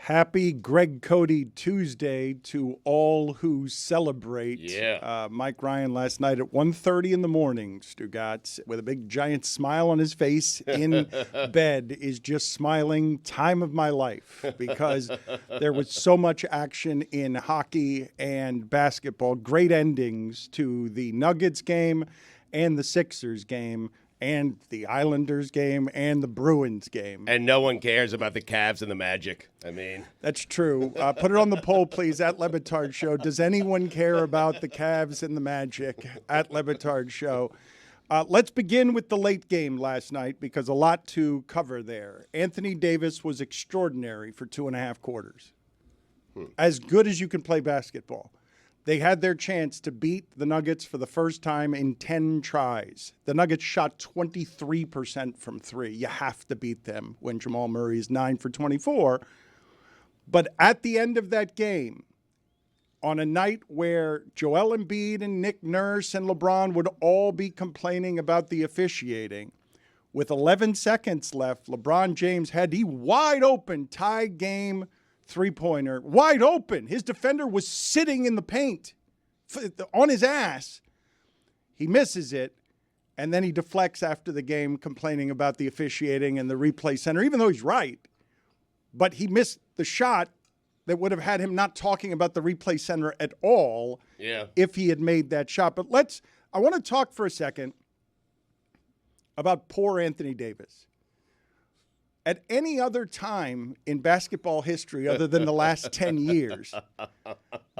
Happy Greg Cody Tuesday to all who celebrate. Yeah. Mike Ryan last night at 1:30 in the morning, Stugotz, with a big giant smile on his face in bed, is just smiling time of my life because there was so much action in hockey and basketball. Great endings to the Nuggets game and the Sixers game, and the Islanders game, and the Bruins game. And no one cares about the Cavs and the Magic. I mean. That's true. Put it on the poll, please, at LeBatard Show. Does anyone care about the Cavs and the Magic? At LeBatard Show. Let's begin with the late game last night because a lot to cover there. Anthony Davis was extraordinary for 2.5 quarters. As good as you can play basketball. They had their chance to beat the Nuggets for the first time in 10 tries. The Nuggets shot 23% from three. You have to beat them when Jamal Murray is 9 for 24. But at the end of that game, on a night where Joel Embiid and Nick Nurse and LeBron would all be complaining about the officiating, with 11 seconds left, LeBron James had the wide open tie game three-pointer, wide open. His defender was sitting in the paint on his ass. He misses it, and then he deflects after the game, complaining about the officiating and the replay center, even though he's right. But he missed the shot that would have had him not talking about the replay center at all if he had made that shot. But I want to talk for a second about poor Anthony Davis. At any other time in basketball history other than the last 10 years,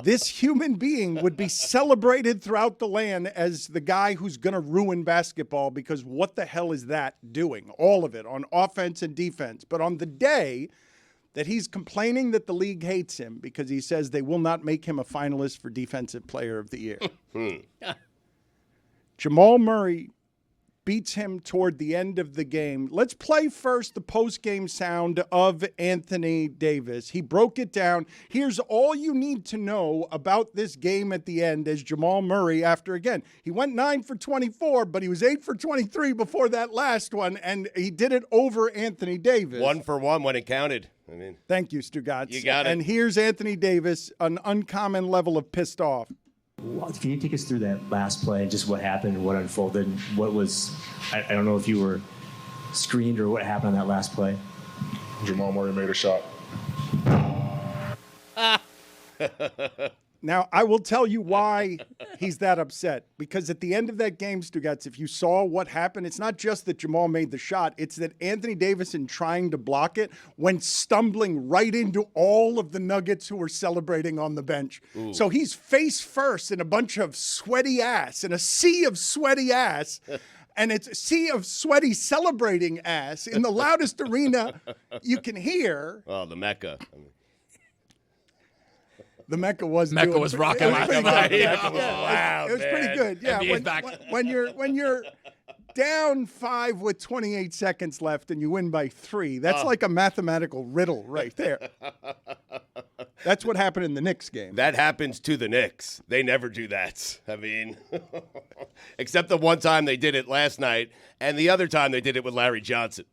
this human being would be celebrated throughout the land as the guy who's going to ruin basketball because what the hell is that doing? All of it on offense and defense. But on the day that he's complaining that the league hates him because he says they will not make him a finalist for Defensive Player of the Year, Jamal Murray beats him toward the end of the game. Let's play first the post-game sound of Anthony Davis. He broke it down. Here's all you need to know about this game at the end as Jamal Murray, after, again, he went 9 for 24, but he was 8 for 23 before that last one, and he did it over Anthony Davis. 1 for 1 when it counted. I mean, thank you, Stugotz. You got it. And here's Anthony Davis, an uncommon level of pissed off. Can you take us through that last play and just what happened, what unfolded, what was, I don't know if you were screened or what happened on that last play? Jamal Murray made a shot. Now, I will tell you why he's that upset. Because at the end of that game, Stugotz, if you saw what happened, it's not just that Jamal made the shot. It's that Anthony Davis, in trying to block it, went stumbling right into all of the Nuggets who were celebrating on the bench. Ooh. So he's face first in a bunch of sweaty ass, in a sea of sweaty ass. And it's a sea of sweaty celebrating ass in the loudest arena you can hear. Oh, the Mecca. The Mecca was rocking last night. Wow, it was pretty good. Yeah, when you're down 5 with 28 seconds left and you win by 3, that's like a mathematical riddle right there. That's what happened in the Knicks game. That happens to the Knicks. They never do that. I mean, except the one time they did it last night, and the other time they did it with Larry Johnson.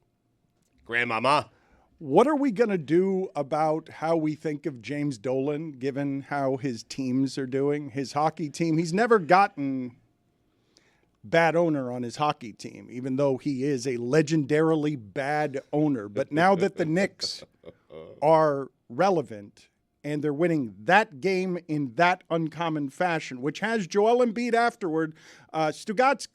Grandmama. What are we going to do about how we think of James Dolan, given how his teams are doing? His hockey team, he's never gotten bad owner on his hockey team, even though he is a legendarily bad owner. But now that the Knicks are relevant and they're winning that game in that uncommon fashion, which has Joel Embiid afterward, Stugotz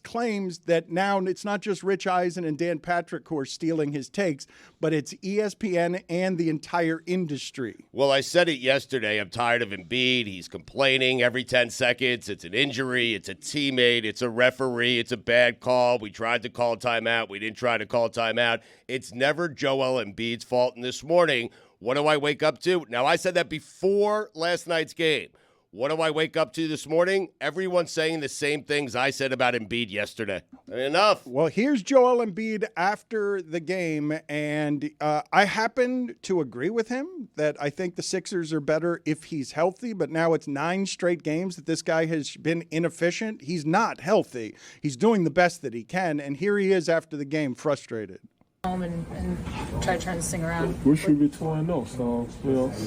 claims that now it's not just Rich Eisen and Dan Patrick who are stealing his takes, but it's ESPN and the entire industry. Well, I said it yesterday. I'm tired of Embiid. He's complaining every 10 seconds. It's an injury. It's a teammate. It's a referee. It's a bad call. We tried to call timeout. We didn't try to call timeout. It's never Joel Embiid's fault. And this morning, what do I wake up to? Now, I said that before last night's game. What do I wake up to this morning? Everyone's saying the same things I said about Embiid yesterday. Enough. Well, here's Joel Embiid after the game, and I happen to agree with him that I think the Sixers are better if he's healthy, but now it's 9 straight games that this guy has been inefficient. He's not healthy. He's doing the best that he can, and here he is after the game, frustrated. home and try to turn this thing around. We should be 2-0, so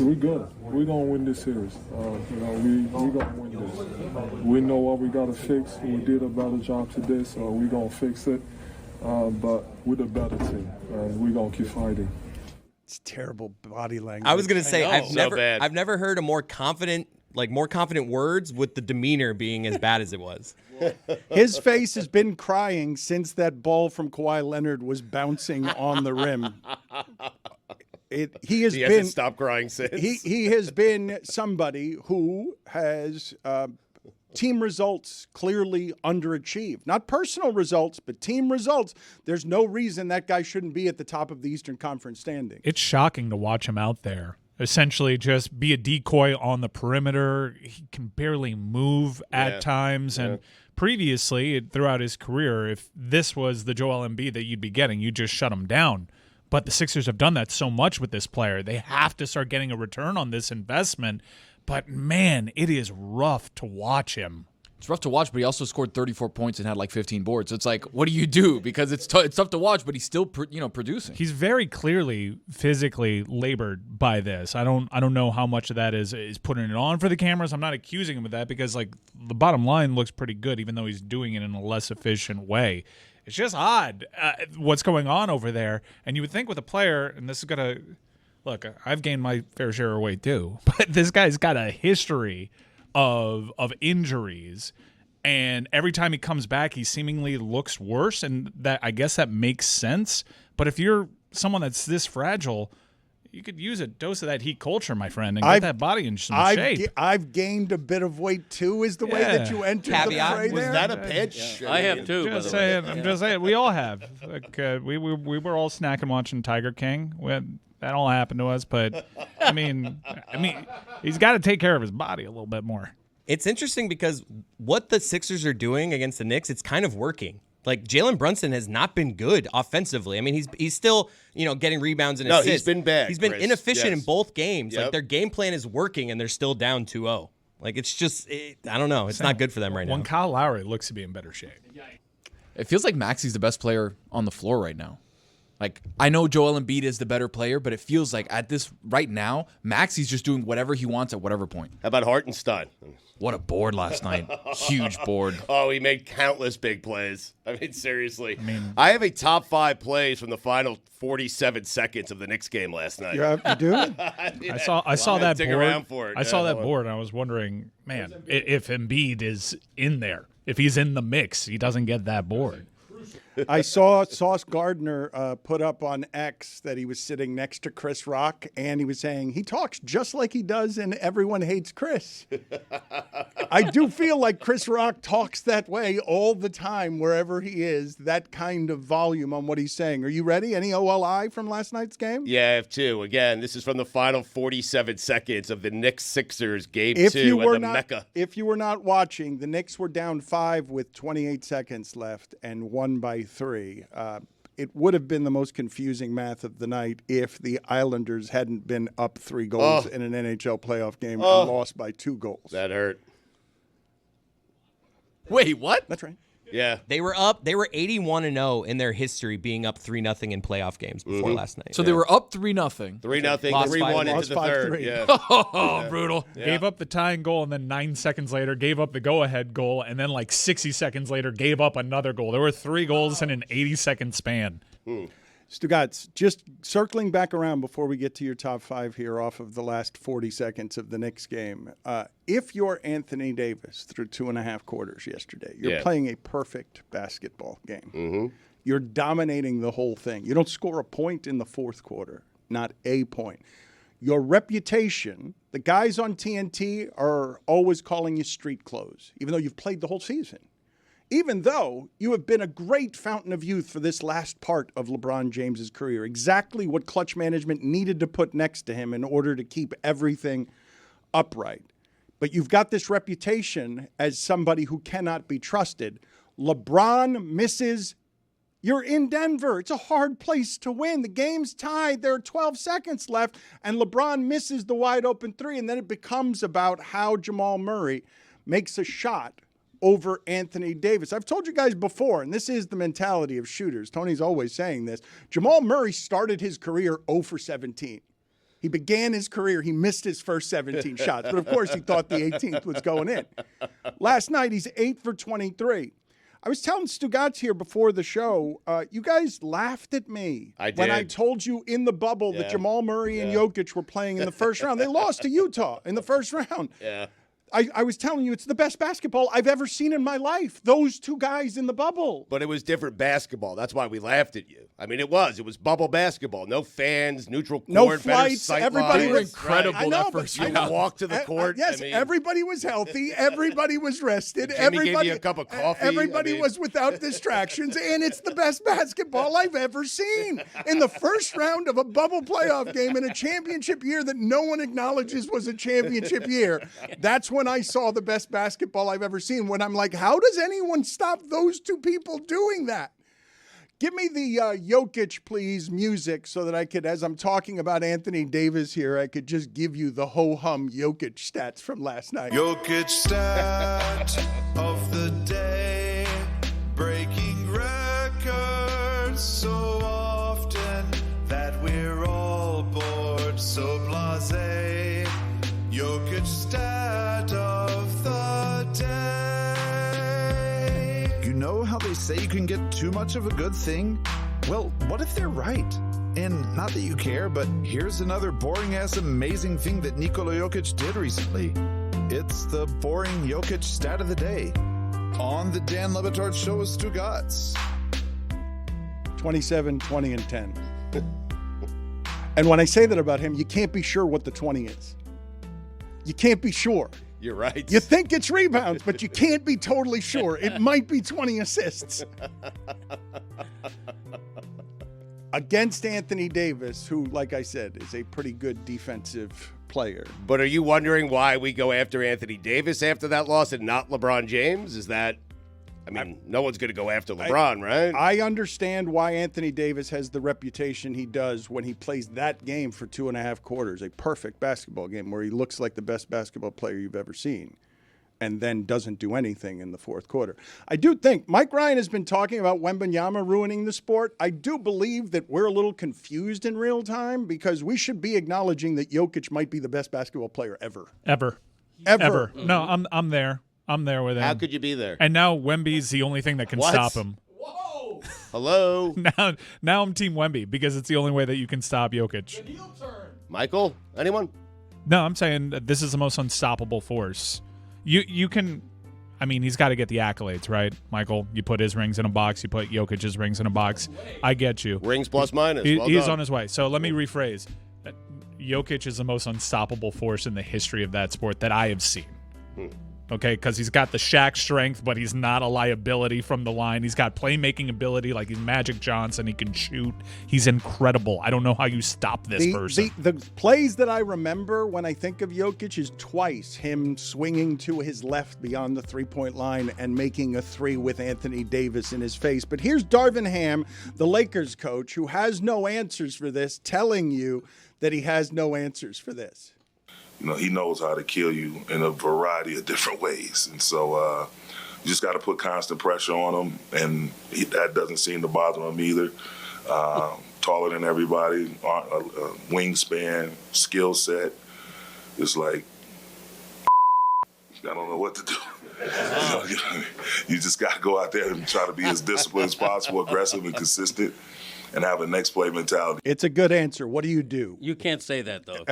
we good. We're gonna win this series. We gonna win this. We know what we gotta fix. We did a better job today, so we gonna fix it. But we're the better team, and we gonna keep fighting. It's terrible body language. I was gonna say I've bad. never heard a more confident words with the demeanor being as bad as it was. His face has been crying since that ball from Kawhi Leonard was bouncing on the rim. He hasn't stopped crying since. He has been somebody who has team results clearly underachieved. Not personal results, but team results. There's no reason that guy shouldn't be at the top of the Eastern Conference standing. It's shocking to watch him out there. Essentially just be a decoy on the perimeter. He can barely move at times. And previously, throughout his career, if this was the Joel Embiid that you'd be getting, you'd just shut him down. But the Sixers have done that so much with this player. They have to start getting a return on this investment. But, man, it is rough to watch him. It's rough to watch, but he also scored 34 points and had like 15 boards. So it's like, what do you do? Because it's tough to watch, but he's still producing. He's very clearly physically labored by this. I don't know how much of that is putting it on for the cameras. I'm not accusing him of that because like the bottom line looks pretty good, even though he's doing it in a less efficient way. It's just odd what's going on over there. And you would think with a player, and this is gonna look, I've gained my fair share of weight too, but this guy's got a history of injuries, and every time he comes back he seemingly looks worse, and that I guess that makes sense. But if you're someone that's this fragile, you could use a dose of that heat culture, my friend, and get that body in some shape. I've gained a bit of weight too, is the way that you entered the fray Was there. that a pitch? I have too. Just saying, I'm just saying, we all have. Like, we were all snacking watching Tiger King. That all happened to us, but I mean, he's got to take care of his body a little bit more. It's interesting because what the Sixers are doing against the Knicks, it's kind of working. Like Jalen Brunson has not been good offensively. I mean, he's still getting rebounds and assists. No, he's been bad. He's been Chris. inefficient in Yes. both games. Yep. Like their game plan is working, and they're still down 2-0. Like it's just, I don't know. It's not good for them right now. When Kyle Lowry looks to be in better shape. It feels like Maxi's the best player on the floor right now. Like, I know Joel Embiid is the better player, but it feels like at this right now, Maxi's just doing whatever he wants at whatever point. How about Hartenstein? What a board last night. Huge board. Oh, he made countless big plays. I mean, seriously. I have a top 5 plays from the final 47 seconds of the Knicks game last night. You do? I saw that dig board. around for it. I saw that board, and I was wondering, man, if Embiid is in there, if he's in the mix, he doesn't get that board. I saw Sauce Gardner put up on X that he was sitting next to Chris Rock, and he was saying he talks just like he does in Everyone Hates Chris. I do feel like Chris Rock talks that way all the time wherever he is, that kind of volume on what he's saying. Are you ready? Any OLI from last night's game? Yeah, I have 2. Again, this is from the final 47 seconds of the Knicks-Sixers game If 2 you at were the not, Mecca. if you were not watching, the Knicks were down 5 with 28 seconds left and won by 3. It would have been the most confusing math of the night if the Islanders hadn't been up 3 goals in an NHL playoff game and lost by 2 goals. That hurt. Wait, what? That's right. Yeah. They were 81-0 in their history, being up 3-0 in playoff games before last night. So they were up 3-0. 3-0, Lost 3-1 into lost the 5-3. third. Yeah. Oh, brutal. Gave up the tying goal, and then 9 seconds later gave up the go-ahead goal, and then like 60 seconds later gave up another goal. There were 3 goals in an 80-second span. Stugotz, just circling back around before we get to your top 5 here off of the last 40 seconds of the Knicks game. If you're Anthony Davis through 2.5 quarters yesterday, you're playing a perfect basketball game. Mm-hmm. You're dominating the whole thing. You don't score a point in the 4th quarter, not a point. Your reputation, the guys on TNT are always calling you street clothes, even though you've played the whole season. Even though you have been a great fountain of youth for this last part of LeBron James's career, exactly what clutch management needed to put next to him in order to keep everything upright. But you've got this reputation as somebody who cannot be trusted. LeBron misses. You're in Denver. It's a hard place to win. The game's tied. There are 12 seconds left, and LeBron misses the wide open 3, and then it becomes about how Jamal Murray makes a shot over Anthony Davis. I've told you guys before, and this is the mentality of shooters. Tony's always saying this. Jamal Murray started his career 0 for 17. He began his career, he missed his first 17 shots, but of course he thought the 18th was going in. Last night, he's 8 for 23. I was telling Stugotz here before the show, you guys laughed at me when I told you in the bubble that Jamal Murray and Jokic were playing in the first round. They lost to Utah in the first round. Yeah. I was telling you, it's the best basketball I've ever seen in my life. Those two guys in the bubble. But it was different basketball. That's why we laughed at you. I mean, it was bubble basketball. No fans, neutral court, no flights. Everybody was incredible that first You round. walked to the court. Yes, everybody was healthy. Everybody was rested. Jimmy Everybody gave you a cup of coffee. Everybody was without distractions, and it's the best basketball I've ever seen. In the first round of a bubble playoff game in a championship year that no one acknowledges was a championship year, that's when I saw the best basketball I've ever seen. When I'm like, how does anyone stop those two people doing that? Give me the Jokic, please, music so that I could, as I'm talking about Anthony Davis here, I could just give you the ho-hum Jokic stats from last night. Jokic stat of the day, breaking records so often that we're all bored, so blasé. Jokic stat of the day. You know how they say you can get too much of a good thing? Well, what if they're right? And not that you care, but here's another boring-ass amazing thing that Nikola Jokic did recently. It's the boring Jokic stat of the day on the Dan LeBatard Show with Stugotz. 27, 20, and 10. And when I say that about him, you can't be sure what the 20 is. You can't be sure. You're right. You think it's rebounds, but you can't be totally sure. It might be 20 assists. Against Anthony Davis, who, like I said, is a pretty good defensive player. But are you wondering why we go after Anthony Davis after that loss and not LeBron James? Is that, I mean, no one's going to go after LeBron, right? I understand why Anthony Davis has the reputation he does when he plays that game for 2.5 quarters, a perfect basketball game where he looks like the best basketball player you've ever seen and then doesn't do anything in the fourth quarter. I do think Mike Ryan has been talking about Wembanyama ruining the sport. I do believe that we're a little confused in real time because we should be acknowledging that Jokic might be the best basketball player ever. Ever. No, I'm there. I'm there with him. How could you be there? And now Wemby's the only thing that can stop him. Whoa! Hello? Now I'm Team Wemby because it's the only way that you can stop Jokic. Michael? Anyone? No, I'm saying that this is the most unstoppable force. You can, I mean, he's got to get the accolades, right, Michael? You put his rings in a box. You put Jokic's rings in a box. I get you. Rings plus minus. He's on his way. So let me rephrase. Jokic is the most unstoppable force in the history of that sport that I have seen. Okay, because he's got the Shaq strength, but he's not a liability from the line. He's got playmaking ability like he's Magic Johnson. He can shoot. He's incredible. I don't know how you stop this person. The plays that I remember when I think of Jokic is twice him swinging to his left beyond the three-point line and making a three with Anthony Davis in his face. But here's Darvin Ham, the Lakers coach, who has no answers for this, telling you that he has no answers for this. You know, he knows how to kill you in a variety of different ways. And so you just got to put constant pressure on him, and that doesn't seem to bother him either. Taller than everybody, wingspan, skill set. It's like, I don't know what to do. You just got to go out there and try to be as disciplined as possible, aggressive and consistent, and have a next play mentality. It's a good answer. What do you do? You can't say that, though.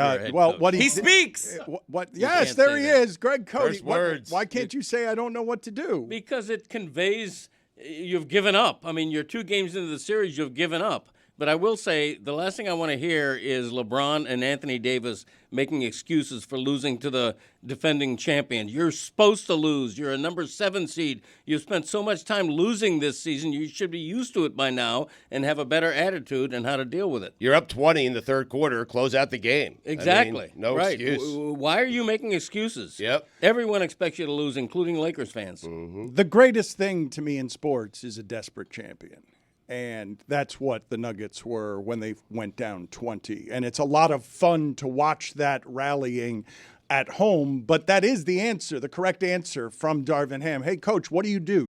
He speaks. What? Yes, there he is. Greg Cody. Words. Why can't you say I don't know what to do? Because it conveys you've given up. I mean, you're 2 games into the series, you've given up. But I will say the last thing I want to hear is LeBron and Anthony Davis making excuses for losing to the defending champion. You're supposed to lose. You're a number 7 seed. You've spent so much time losing this season. You should be used to it by now and have a better attitude and how to deal with it. You're up 20 in the third quarter. Close out the game. Exactly. I mean, no excuse. Why are you making excuses? Yep. Everyone expects you to lose, including Lakers fans. Mm-hmm. The greatest thing to me in sports is a desperate champion. And that's what the Nuggets were when they went down 20. And it's a lot of fun to watch that rallying. at home, but that is the answer, the correct answer from Darvin Ham. Hey, Coach, what do?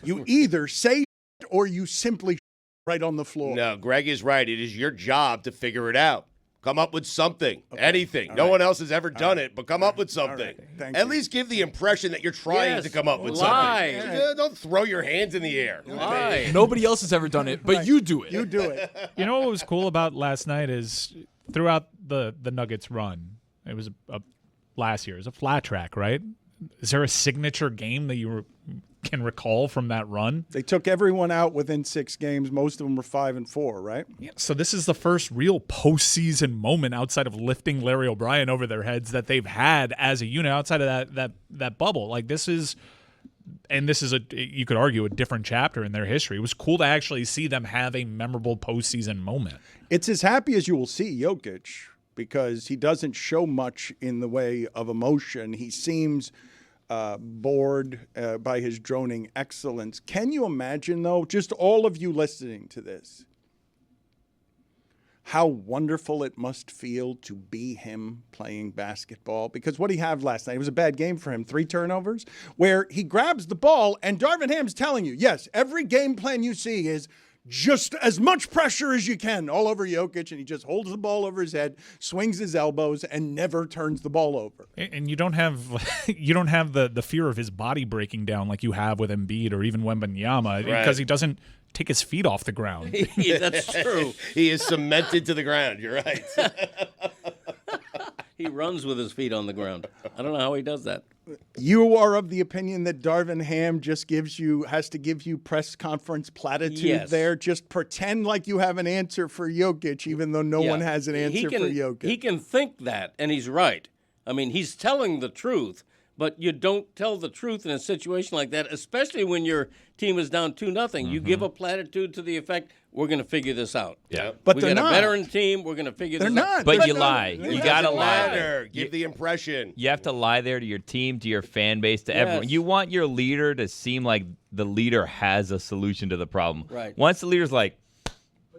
You either say or you simply right on the floor. No, Greg is right. It is your job to figure it out. Come up with something, anything. No one else has ever done it, but come up with something. At least give the impression that you're trying to come up with something. Don't throw your hands in the air. Lie. Nobody else has ever done it, but you do it. You do it. You know what was cool about last night is throughout the Nuggets run, it was last year. It was a flat track, right? Is there a signature game that you can recall from that run? They took everyone out within 6 games. Most of them were 5-4, right? Yeah, so this is the first real postseason moment outside of lifting Larry O'Brien over their heads that they've had as a unit outside of that bubble. Like this is you could argue a different chapter in their history. It was cool to actually see them have a memorable postseason moment. It's as happy as you will see Jokic because he doesn't show much in the way of emotion. He seems bored by his droning excellence. Can you imagine, though, just all of you listening to this, how wonderful it must feel to be him playing basketball? Because what did he have last night? It was a bad game for him. 3 turnovers, where he grabs the ball, and Darvin Ham's telling you, yes, every game plan you see is just as much pressure as you can all over Jokic, and he just holds the ball over his head, swings his elbows, and never turns the ball over. And you don't have the fear of his body breaking down like you have with Embiid or even Wembanyama because he doesn't take his feet off the ground. That's true. He is cemented to the ground. You're right. He runs with his feet on the ground. I don't know how he does that. You are of the opinion that Darvin Ham just has to give you press conference platitude there. Just pretend like you have an answer for Jokic, even though no one has an answer for Jokic. He can think that, and he's right. I mean, he's telling the truth, but you don't tell the truth in a situation like that, especially when your team is down 2-0. You give a platitude to the effect, we're going to figure this out. Yeah. But we they're got not. a veteran team. We're going to figure this out. But you lie. You got to lie. Give the impression. You have to lie there to your team, to your fan base, to everyone. You want your leader to seem like the leader has a solution to the problem. Right. Once the leader's like,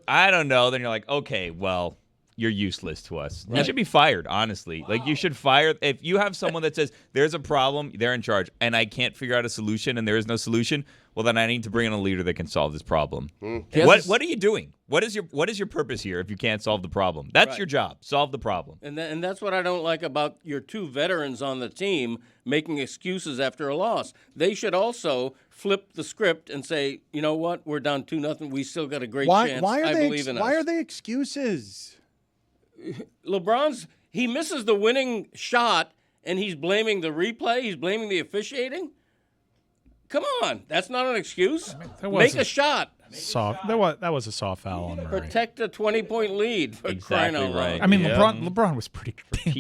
I don't know, then you're like, okay, well, you're useless to us. Right. You should be fired, honestly. Like, you should fire. If you have someone that says, there's a problem, they're in charge, and I can't figure out a solution, and there is no solution, well, then I need to bring in a leader that can solve this problem. What are you doing? What is your purpose here if you can't solve the problem? That's your job. Solve the problem. And that's what I don't like about your 2 veterans on the team making excuses after a loss. They should also flip the script and say, you know what, we're down 2-0. We still got a great chance. I believe in us. Why are they excuses? He misses the winning shot, and he's blaming the replay. He's blaming the officiating. Come on, that's not an excuse. Make a shot. Soft. That was a soft foul on Murray. Protect a 20-point lead. For crying out loud. I mean, LeBron was pretty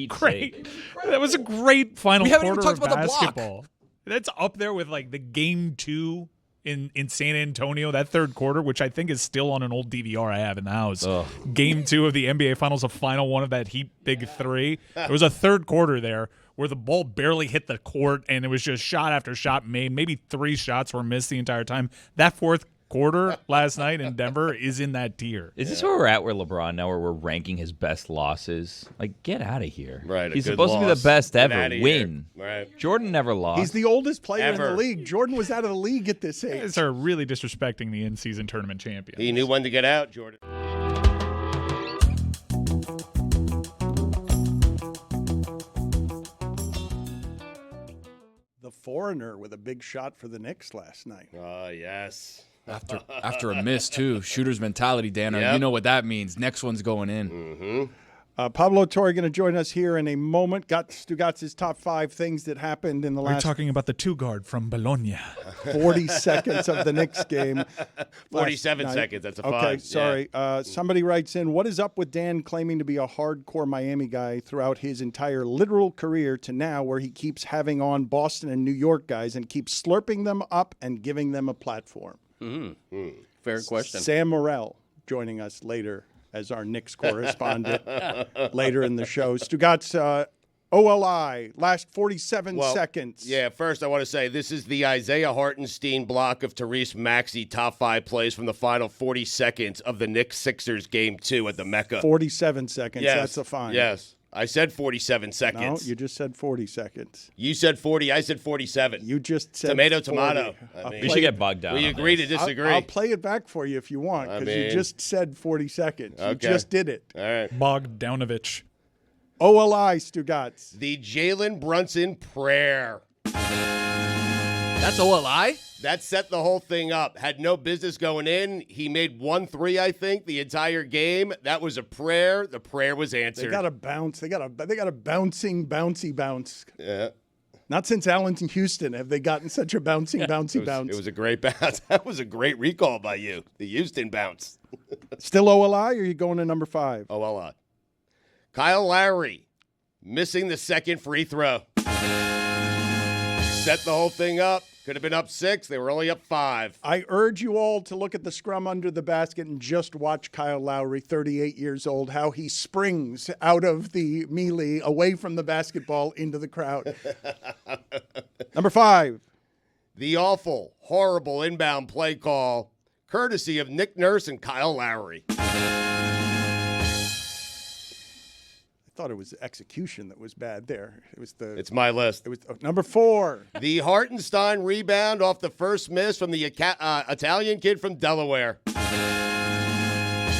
great. That was a great final quarter of basketball. That's up there with like the game 2 in San Antonio, that third quarter, which I think is still on an old DVR I have in the house. Game 2 of the NBA Finals, the final one of that Heat Big 3. There was a third quarter there where the ball barely hit the court, and it was just shot after shot made. Maybe 3 shots were missed the entire time. That fourth quarter last night in Denver is in that tier. Is this where we're at, where LeBron now, where we're ranking his best losses? Like, get out of here. Right. He's supposed to be the best ever. Win. Right. Jordan never lost. He's the oldest player in the league. Jordan was out of the league at this age. They're really disrespecting the in-season tournament champions. He knew when to get out, Jordan. The foreigner with a big shot for the Knicks last night. Oh, yes. After a miss, too. Shooter's mentality, Danner. Yep. You know what that means. Next one's going in. Mm-hmm. Pablo Torre going to join us here in a moment. Got Stugotz's top 5 things that happened in the We're last talking about the 2-guard from Bologna. 40 seconds of the Knicks game. 47 seconds. That's a 5. Okay, sorry. Somebody writes in, what is up with Dan claiming to be a hardcore Miami guy throughout his entire literal career to now where he keeps having on Boston and New York guys and keeps slurping them up and giving them a platform? Fair question. Sam Morrell joining us later as our Knicks correspondent later in the show. Stugotz, OLI, last 47 seconds. Yeah, first I want to say this is the Isaiah Hartenstein block of Therese Maxey top 5 plays from the final 40 seconds of the Knicks-Sixers game 2 at the Mecca. 47 seconds. Yes. That's a fine. Yes. I said 47 No, seconds. you just said 40 seconds. You said 40. I said 47. You just said Tomato, 40. tomato. I mean, We should get bogged down. we on agree to this. disagree. I'll play it back for you if you want, I because you mean- just said 40 seconds. You Okay. just did it. All right. Bogdanovich. OLI, Stugotz. The Jalen Brunson prayer. That's OLI? That set the whole thing up. Had no business going in. He made 1 3, I think, the entire game. That was a prayer. The prayer was answered. They got a bounce. They got a bouncing, bouncy bounce. Yeah. Not since Allen's in Houston have they gotten such a bouncing, bouncy bounce. It was a great bounce. That was a great recall by you. The Houston bounce. Still OLI, or are you going to number 5? OLI. Kyle Lowry missing the second free throw. Set the whole thing up. Could have been up 6. They were only up 5. I urge you all to look at the scrum under the basket and just watch Kyle Lowry, 38 years old, how he springs out of the melee away from the basketball into the crowd. Number 5. The awful, horrible inbound play call, courtesy of Nick Nurse and Kyle Lowry. I thought it was execution that was bad there. It's my list. It was number 4. The Hartenstein rebound off the first miss from the Italian kid from Delaware.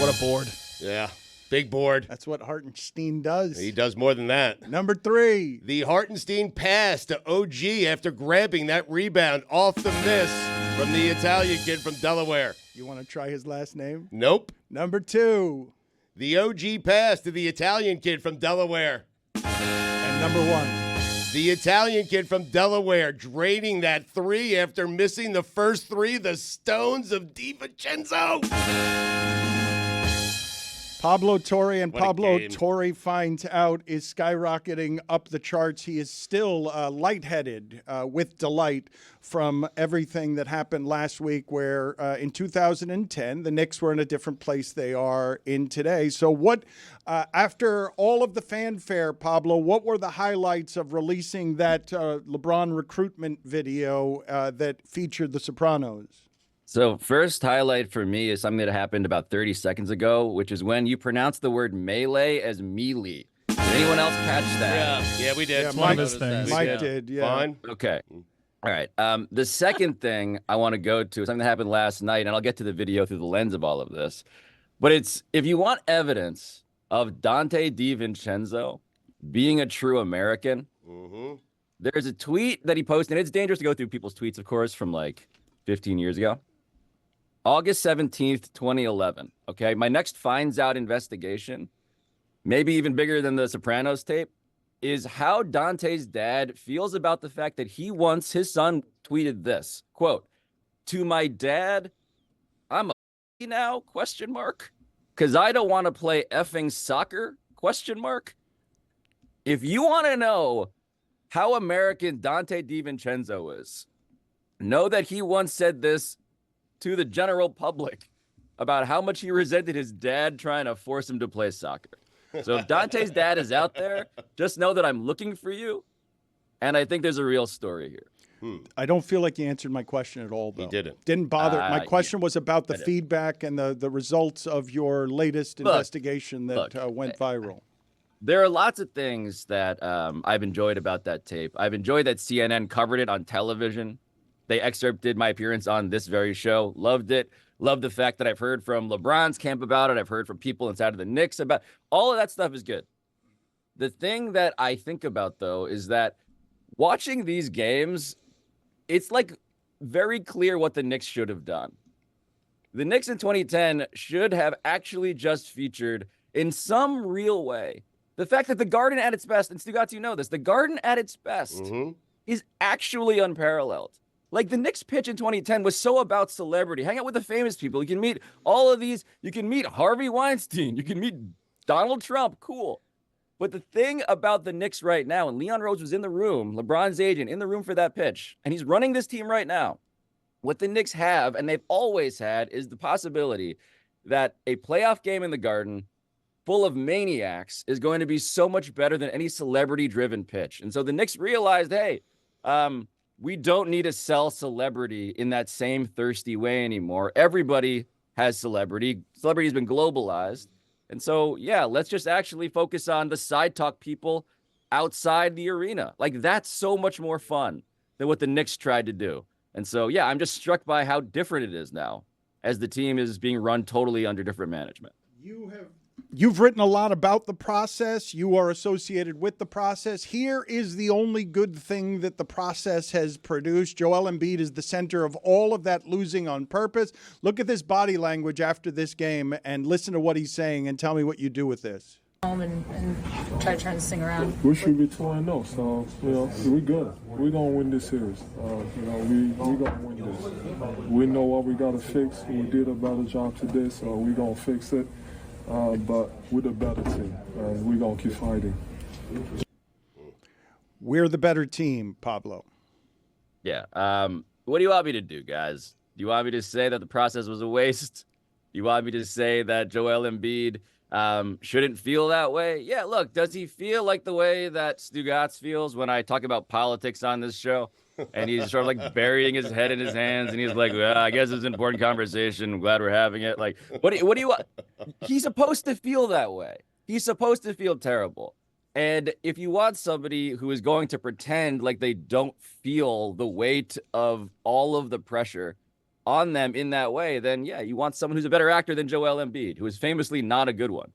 What a board. Yeah, big board. That's what Hartenstein does. He does more than that. Number 3. The Hartenstein pass to OG after grabbing that rebound off the miss from the Italian kid from Delaware. You want to try his last name? Nope. Number 2. The OG pass to the Italian kid from Delaware. And number 1. The Italian kid from Delaware draining that 3 after missing the first 3. The Stones of DiVincenzo. Pablo Torre, and What a Pablo game. Torre finds out is skyrocketing up the charts. He is still lightheaded with delight from everything that happened last week, where in 2010, the Knicks were in a different place they are in today. So what, after all of the fanfare, Pablo, what were the highlights of releasing that LeBron recruitment video that featured the Sopranos? So first highlight for me is something that happened about 30 seconds ago, which is when you pronounce the word melee as melee. Did anyone else catch that? Yeah, we did. Yeah, Mike did, yeah. Fine. Okay. All right. The second thing I want to go to is something that happened last night, and I'll get to the video through the lens of all of this. But it's, if you want evidence of Dante DiVincenzo being a true American, there's a tweet that he posted, and it's dangerous to go through people's tweets, of course, from like 15 years ago. August 17th, 2011. Okay. My next finds out investigation, maybe even bigger than the Sopranos tape, is how Dante's dad feels about the fact that he once, his son tweeted this, quote, "To my dad, I'm a now, question mark, because I don't want to play effing soccer, question mark." If you want to know how American Dante DiVincenzo is, know that he once said this to the general public about how much he resented his dad trying to force him to play soccer. So if Dante's dad is out there, just know that I'm looking for you, and I think there's a real story here. I don't feel like you answered my question at all, though. He didn't. Didn't bother. My question was about the feedback and the results of your latest investigation that went viral. There are lots of things that I've enjoyed about that tape. I've enjoyed that CNN covered it on television. They excerpted my appearance on this very show. Loved it. Loved the fact that I've heard from LeBron's camp about it. I've heard from people inside of the Knicks about all of that stuff is good. The thing that I think about, though, is that watching these games, it's like very clear what the Knicks should have done. The Knicks in 2010 should have actually just featured in some real way the fact that the Garden at its best, and Stugotz, you know this, the Garden at its best is actually unparalleled. Like, the Knicks pitch in 2010 was so about celebrity. Hang out with the famous people. You can meet all of these. You can meet Harvey Weinstein. You can meet Donald Trump. Cool. But the thing about the Knicks right now, and Leon Rose was in the room, LeBron's agent, in the room for that pitch, and he's running this team right now. What the Knicks have, and they've always had, is the possibility that a playoff game in the Garden full of maniacs is going to be so much better than any celebrity-driven pitch. And so the Knicks realized, hey, we don't need to sell celebrity in that same thirsty way anymore. Everybody has celebrity. Celebrity has been globalized. And so, yeah, let's just actually focus on the side talk people outside the arena. Like, that's so much more fun than what the Knicks tried to do. And so, yeah, I'm just struck by how different it is now as the team is being run totally under different management. You've written a lot about the process. You are associated with the process. Here is the only good thing that the process has produced. Joel Embiid is the center of all of that losing on purpose. Look at this body language after this game and listen to what he's saying and tell me what you do with this. Home and try to turn this thing around. We should be 2-0, so we good. We're gonna win this series. We gonna win this. We know what we gotta fix. We did a better job today, so we gonna fix it. But we're the better team, and we're gonna keep fighting. We're the better team, Pablo. Yeah. What do you want me to do, guys? Do you want me to say that the process was a waste? Do you want me to say that Joel Embiid shouldn't feel that way? Yeah, look, does he feel like the way that Stugotz feels when I talk about politics on this show? And he's sort of like burying his head in his hands, and he's like, well, I guess it's an important conversation. I'm glad we're having it. Like, what do you want? He's supposed to feel that way. He's supposed to feel terrible. And if you want somebody who is going to pretend like they don't feel the weight of all of the pressure on them in that way, then yeah, you want someone who's a better actor than Joel Embiid, who is famously not a good one.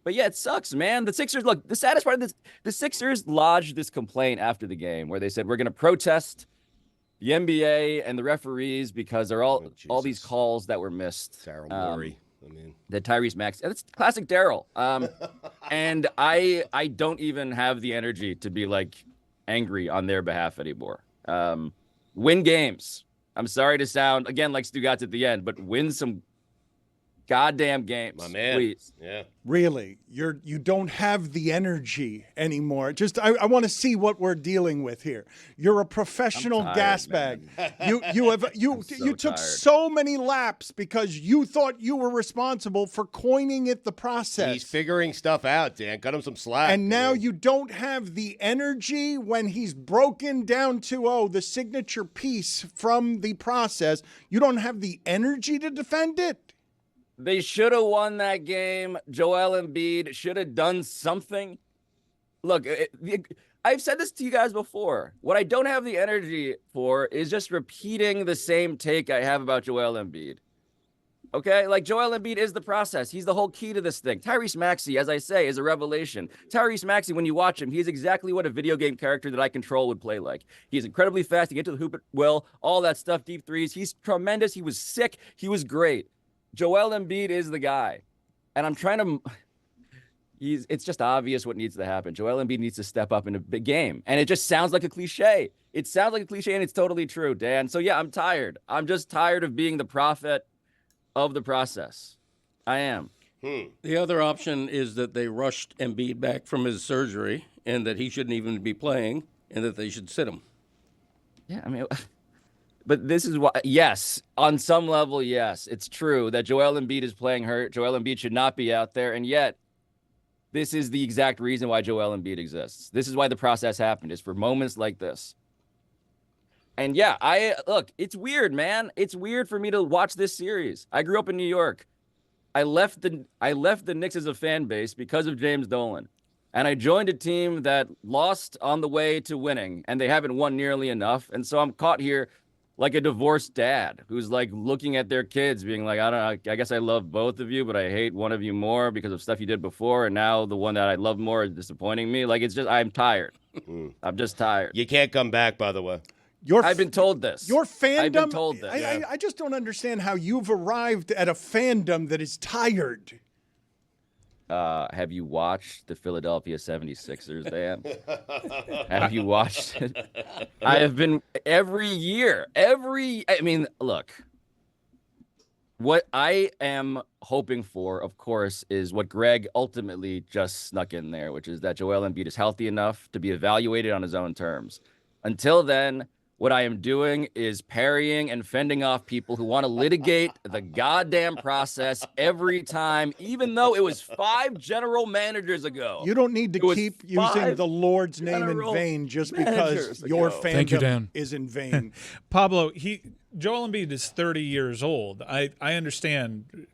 But yeah, it sucks, man. The Sixers, look, the saddest part of this, the Sixers lodged this complaint after the game where they said, we're going to protest the NBA and the referees because there are all these calls that were missed. Daryl Morey. The Tyrese Maxey. That's classic Daryl. And I don't even have the energy to be like angry on their behalf anymore. Win games. I'm sorry to sound, again, like Stugotz at the end, but win some goddamn games, my man. Please. Yeah. Really, you don't have the energy anymore. Just I want to see what we're dealing with here. You're a professional gas bag. You took tired. so many laps because you thought you were responsible for coining it the process. He's figuring stuff out, Dan. Cut him some slack. And now you don't have the energy when he's broken down to the signature piece from the process. You don't have the energy to defend it. They should have won that game. Joel Embiid should have done something. Look, I've said this to you guys before. What I don't have the energy for is just repeating the same take I have about Joel Embiid. Okay? Like, Joel Embiid is the process. He's the whole key to this thing. Tyrese Maxey, as I say, is a revelation. Tyrese Maxey, when you watch him, he's exactly what a video game character that I control would play like. He's incredibly fast. He gets to the hoop at will, all that stuff, deep threes. He's tremendous. He was sick. He was great. Joel Embiid is the guy. And I'm trying to... It's just obvious what needs to happen. Joel Embiid needs to step up in a big game. And it just sounds like a cliche. It sounds like a cliche, and it's totally true, Dan. So, yeah, I'm tired. I'm just tired of being the prophet of the process. I am. The other option is that they rushed Embiid back from his surgery and that he shouldn't even be playing and that they should sit him. Yeah, I mean... But this is why, yes, on some level, yes, it's true that Joel Embiid is playing hurt. Joel Embiid should not be out there. And yet, this is the exact reason why Joel Embiid exists. This is why the process happened, is for moments like this. And yeah, look, it's weird, man. It's weird for me to watch this series. I grew up in New York. I left the Knicks as a fan base because of James Dolan. And I joined a team that lost on the way to winning, and they haven't won nearly enough. And so I'm caught here like a divorced dad who's like looking at their kids being like, I guess I love both of you, but I hate one of you more because of stuff you did before. And now the one that I love more is disappointing me. Like, it's just, I'm tired. I'm just tired. You can't come back, by the way. I've been told this. Your fandom. I've been told this. I just don't understand how you've arrived at a fandom that is tired. Have you watched the Philadelphia 76ers, Dan? Have you watched it? I have been every year. Look, what I am hoping for, of course, is what Greg ultimately just snuck in there, which is that Joel Embiid is healthy enough to be evaluated on his own terms. Until then, what I am doing is parrying and fending off people who want to litigate the goddamn process every time, even though it was 5 general managers ago. You don't need to keep using the Lord's name in vain just because your fandom is in vain. Pablo, Joel Embiid is 30 years old. I understand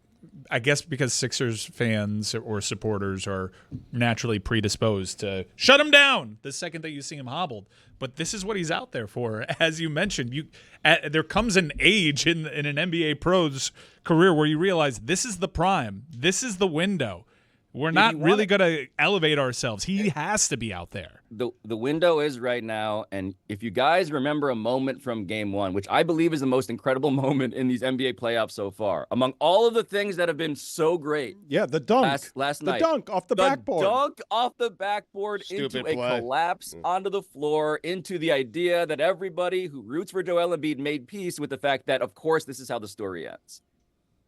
I guess because Sixers fans or supporters are naturally predisposed to shut him down the second that you see him hobbled. But this is what he's out there for. As you mentioned, there comes an age in an NBA pro's career where you realize this is the prime. This is the window. We're not really going to elevate ourselves. He has to be out there. The window is right now, and if you guys remember a moment from Game 1, which I believe is the most incredible moment in these NBA playoffs so far, among all of the things that have been so great. Yeah, the dunk. Last night. The dunk off the backboard. The dunk off the backboard into a collapse onto the floor, into the idea that everybody who roots for Joel Embiid made peace with the fact that, of course, this is how the story ends.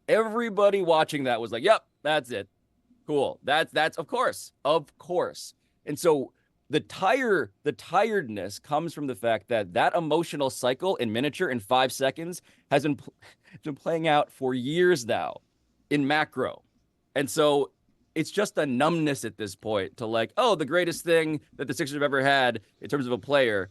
Everybody watching that was like, yep, that's it. Cool. That's of course. And so the tiredness comes from the fact that emotional cycle in miniature in 5 seconds has been playing out for years now in macro. And so it's just a numbness at this point to like, oh, the greatest thing that the Sixers have ever had in terms of a player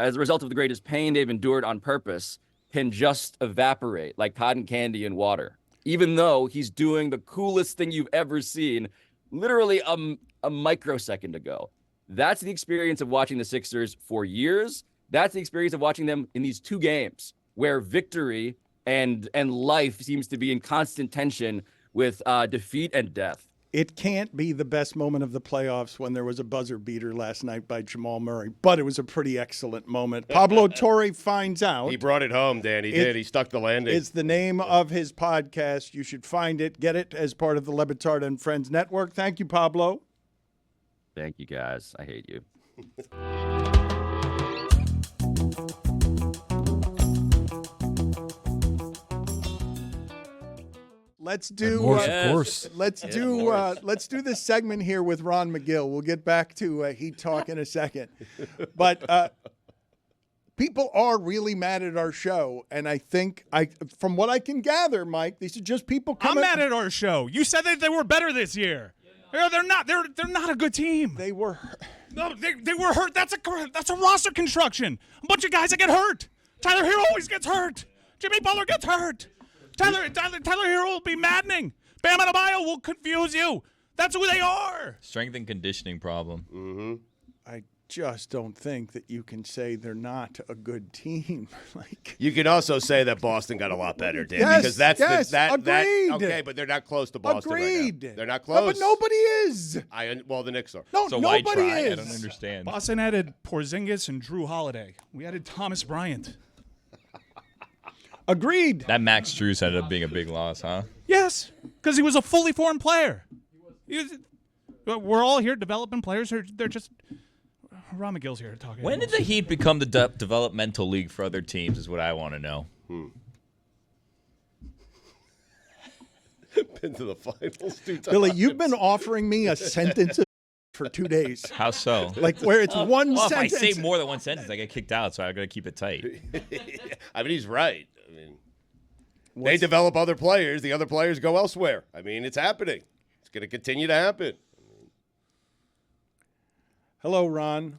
as a result of the greatest pain they've endured on purpose can just evaporate like cotton candy in water. Even though he's doing the coolest thing you've ever seen, literally a microsecond ago. That's the experience of watching the Sixers for years. That's the experience of watching them in these 2 games where victory and life seems to be in constant tension with defeat and death. It can't be the best moment of the playoffs when there was a buzzer beater last night by Jamal Murray, but it was a pretty excellent moment. Pablo Torre finds out. He brought it home, Dan. He did. He stuck the landing. It's the name of his podcast. You should find it, get it as part of the LeBatard and Friends Network. Thank you, Pablo. Thank you, guys. I hate you. Let's do of course. Let's do this segment here with Ron Magill. We'll get back to Heat Talk in a second. But people are really mad at our show, and I think from what I can gather, Mike, these are just people coming. I'm mad at our show. You said that they were better this year. They're not. They're not a good team. They were. No, they were hurt. That's a roster construction. A bunch of guys that get hurt. Tyler Hero always gets hurt. Jimmy Butler gets hurt. Tyler Hero will be maddening. Bam Adebayo will confuse you. That's who they are. Strength and conditioning problem. Mm-hmm. I just don't think that you can say they're not a good team. You can also say that Boston got a lot better, Dan, yes, because that's agreed. okay, but they're not close to Boston agreed. right now. They're not close. No, but nobody is. Well, the Knicks are. No, so nobody why try? is. I don't understand. Boston added Porzingis and Drew Holiday. We added Thomas Bryant. Agreed. That Max Strus ended up being a big loss, huh? Yes, because he was a fully formed player. We're all here developing players. They're just Ron McGill's here talking. When did the Heat become the developmental league for other teams is what I want to know. Been to the finals 2 times. Billy, you've been offering me a sentence for 2 days. How so? Like where it's one sentence. If I say more than one sentence, I get kicked out, so I got to keep it tight. I mean, he's right. I mean, they develop other players. The other players go elsewhere. I mean, it's happening. It's going to continue to happen. Hello, Ron.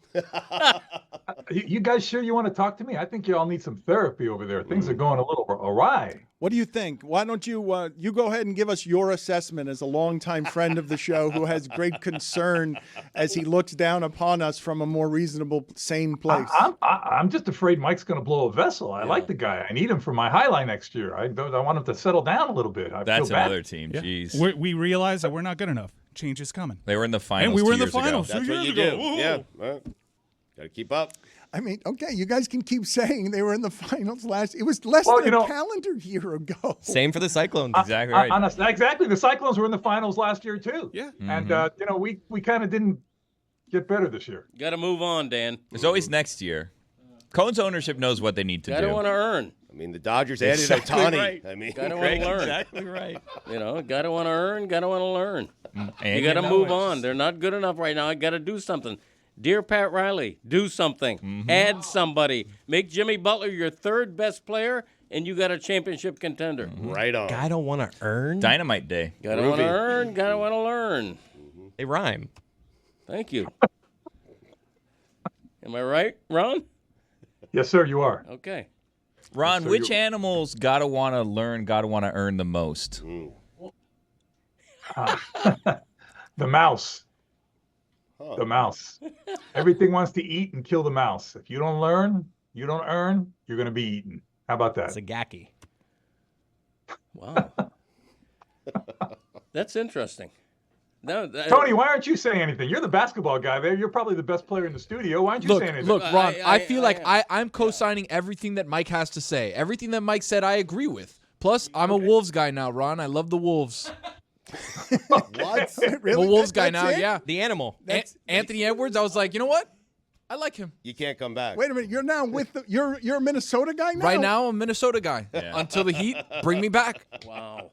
You guys sure you want to talk to me? I think you all need some therapy over there. Things are going a little awry. What do you think? Why don't you you go ahead and give us your assessment as a longtime friend of the show who has great concern as he looks down upon us from a more reasonable, sane place. I'm just afraid Mike's going to blow a vessel. I like the guy. I need him for my highlight next year. I want him to settle down a little bit. That's another team. Yeah. Jeez. We realize that we're not good enough. Change is coming. They were in the finals. And we were in the 2 years finals ago. 2 That's years what you ago. do. Ooh. Yeah. Well, got to keep up. I mean, okay, you guys can keep saying they were in the finals last. It was less than a calendar year ago. Same for the Cyclones. Exactly right. Exactly. The Cyclones were in the finals last year too. Yeah. And we kind of didn't get better this year. Got to move on, Dan. There's always next year. Cohen's ownership knows what they need to do. Got to want to earn. I mean, the Dodgers added Ohtani. Right. I mean, got to want to learn. Exactly right. Got to want to earn. Got to want to learn. And you got to move on. They're not good enough right now. I got to do something. Dear Pat Riley, do something. Add somebody. Make Jimmy Butler your 3rd best player, and you got a championship contender. Right on. Guy don't want to earn. Dynamite day. Got to want to earn. Got to want to learn. They rhyme. Thank you. Am I right, Ron? Yes, sir, you are. Okay. Ron, which animals gotta want to learn, gotta want to earn the most? The mouse. The mouse. Everything wants to eat and kill the mouse. If you don't learn, you don't earn, you're going to be eaten. How about that? It's a gacky. Wow. That's interesting. No, Tony, why aren't you saying anything? You're the basketball guy there. You're probably the best player in the studio. Why aren't you saying anything? Look, Ron, I feel like I'm co-signing everything that Mike has to say. Everything that Mike said, I agree with. Plus, I'm a Wolves guy now, Ron. I love the Wolves. What? Really? I'm a Wolves guy That's now, it? yeah. The animal. Anthony Edwards, I was like, you know what? I like him. You can't come back. Wait a minute. You're now with you're a Minnesota guy now? Right now, I'm a Minnesota guy. Yeah. Until the Heat bring me back. Wow.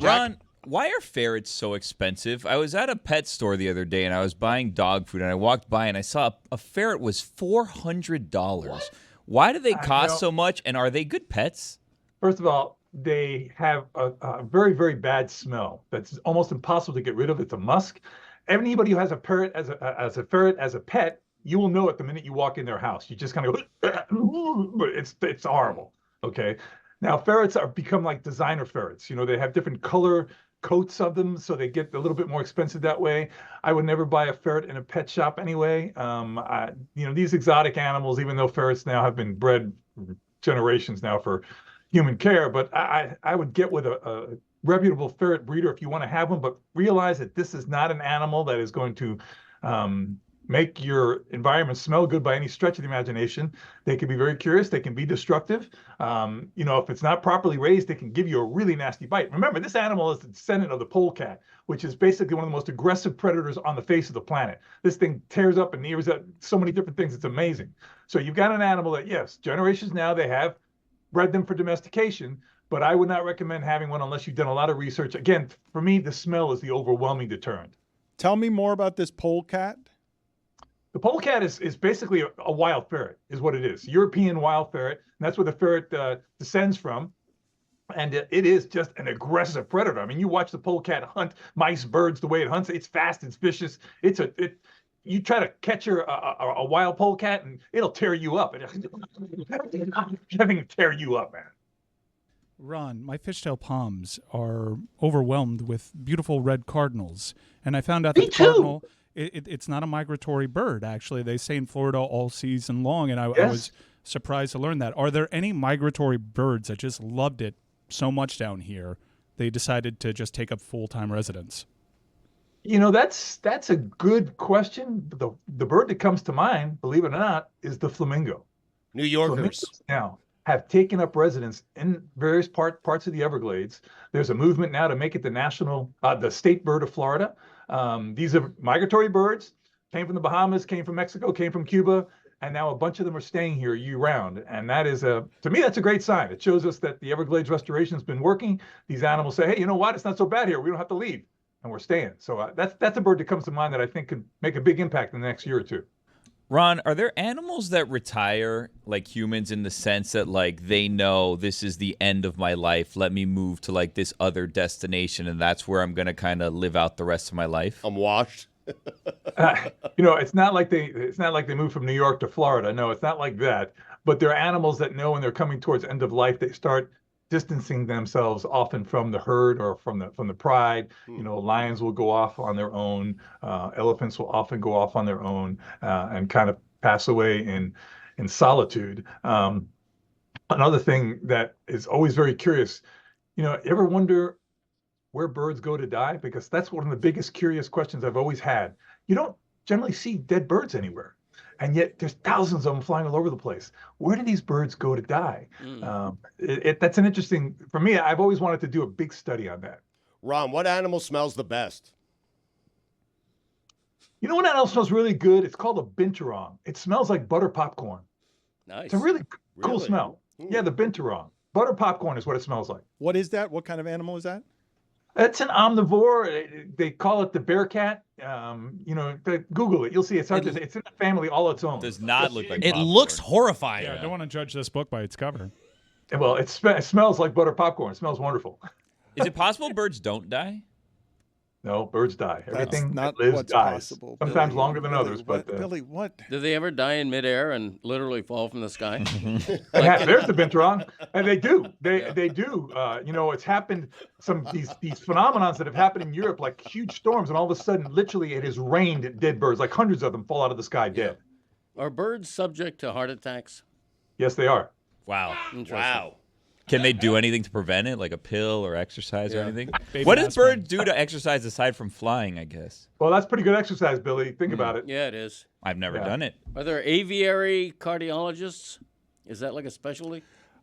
Ron, why are ferrets so expensive? I was at a pet store the other day and I was buying dog food and I walked by and I saw a ferret was $400. Why do they cost so much, and are they good pets? First of all, they have a very, very bad smell that's almost impossible to get rid of. It's a musk. Anybody who has a ferret as a pet, you will know it the minute you walk in their house. You just kind of go, it's horrible. Okay. Now ferrets are become like designer ferrets. You know, they have different color coats of them, so they get a little bit more expensive that way. I would never buy a ferret in a pet shop anyway. These exotic animals, even though ferrets now have been bred generations now for human care, but I would get with a reputable ferret breeder if you want to have one, but realize that this is not an animal that is going to make your environment smell good by any stretch of the imagination. They can be very curious. They can be destructive. If it's not properly raised, they can give you a really nasty bite. Remember, this animal is the descendant of the polecat, which is basically one of the most aggressive predators on the face of the planet. This thing tears up and ears up so many different things. It's amazing. So you've got an animal that, yes, generations now, they have bred them for domestication, but I would not recommend having one unless you've done a lot of research. Again, for me, the smell is the overwhelming deterrent. Tell me more about this polecat. The polecat is basically a wild ferret, is what it is. European wild ferret, and that's where the ferret descends from. And it is just an aggressive predator. I mean, you watch the polecat hunt mice, birds, the way it hunts. It's fast, it's vicious. You try to catch a wild polecat, and it'll tear you up. Everything tear you up, man. Ron, my fishtail palms are overwhelmed with beautiful red cardinals, and I found out that the cardinal, it's not a migratory bird. Actually, they say in Florida all season long, and I was surprised to learn that. Are there any migratory birds that just loved it so much down here they decided to just take up full-time residence? That's a good question. The bird that comes to mind, believe it or not, is the flamingo. New Yorkers Flamingos now have taken up residence in various parts of the Everglades. There's a movement now to make it the state bird of Florida. These are migratory birds, came from the Bahamas, came from Mexico, came from Cuba, and now a bunch of them are staying here year-round. And that is, to me, that's a great sign. It shows us that the Everglades restoration has been working. These animals say, hey, you know what? It's not so bad here. We don't have to leave. And we're staying. So that's a bird that comes to mind that I think could make a big impact in the next year or two. Ron, are there animals that retire like humans in the sense that like they know this is the end of my life, let me move to like this other destination and that's where I'm going to kind of live out the rest of my life? I'm washed. It's not like they move from New York to Florida. No, it's not like that. But there are animals that know when they're coming towards end of life, they start distancing themselves often from the herd or from the pride. Lions will go off on their own. Elephants will often go off on their own and kind of pass away in solitude. Another thing that is always very curious, ever wonder where birds go to die? Because that's one of the biggest curious questions I've always had. You don't generally see dead birds anywhere. And yet there's thousands of them flying all over the place. Where do these birds go to die? That's an interesting, for me, I've always wanted to do a big study on that. Ron, what animal smells the best? You know what animal smells really good? It's called a binturong. It smells like butter popcorn. Nice. It's a really cool smell. Yeah, the binturong. Butter popcorn is what it smells like. What is that? What kind of animal is that? It's an omnivore. They call it the bear cat. Google it. You'll see it's in a family all its own. Does not look like it popcorn. looks horrifying. Yeah, I don't want to judge this book by its cover. Well, it smells like butter popcorn. It smells wonderful. Is it possible birds don't die? No, birds die. Everything not that lives what's dies. possible. Sometimes Billy, longer than Billy, others, what, but Billy, what? Do they ever die in midair and literally fall from the sky? bears have been wrong, and they do. They do. It's happened. These phenomenons that have happened in Europe, like huge storms, and all of a sudden, literally, it has rained dead birds. Like hundreds of them fall out of the sky dead. Are birds subject to heart attacks? Yes, they are. Wow. Wow. Can they do anything to prevent it, like a pill or exercise or anything? Baby What does aspirin. birds do to exercise aside from flying, I guess? Well, that's pretty good exercise, Billy. Think about it. Yeah, it is. I've never Yeah. done it. Are there aviary cardiologists? Is that like a specialty?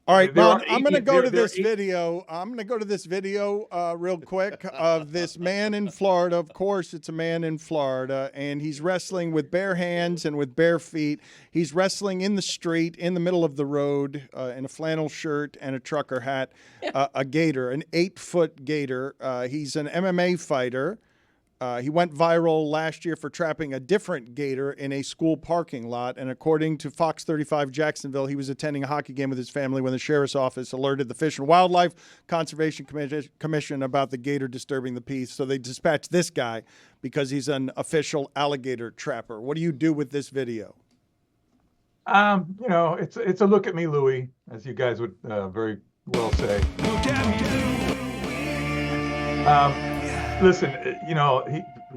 All right, There Ron, are I'm going to eight- go there- to there are this eight- video. I'm going to go to this video real quick of this man in Florida. Of course, it's a man in Florida, and he's wrestling with bare hands and with bare feet. He's wrestling in the street, in the middle of the road, in a flannel shirt and a trucker hat, a gator, an 8-foot gator. He's an MMA fighter. He went viral last year for trapping a different gator in a school parking lot. And according to Fox 35 Jacksonville, he was attending a hockey game with his family when the sheriff's office alerted the Fish and Wildlife Conservation Commission about the gator disturbing the peace. So they dispatched this guy because he's an official alligator trapper. What do you do with this video? It's a look at me, Louie, as you guys would very well say. Listen,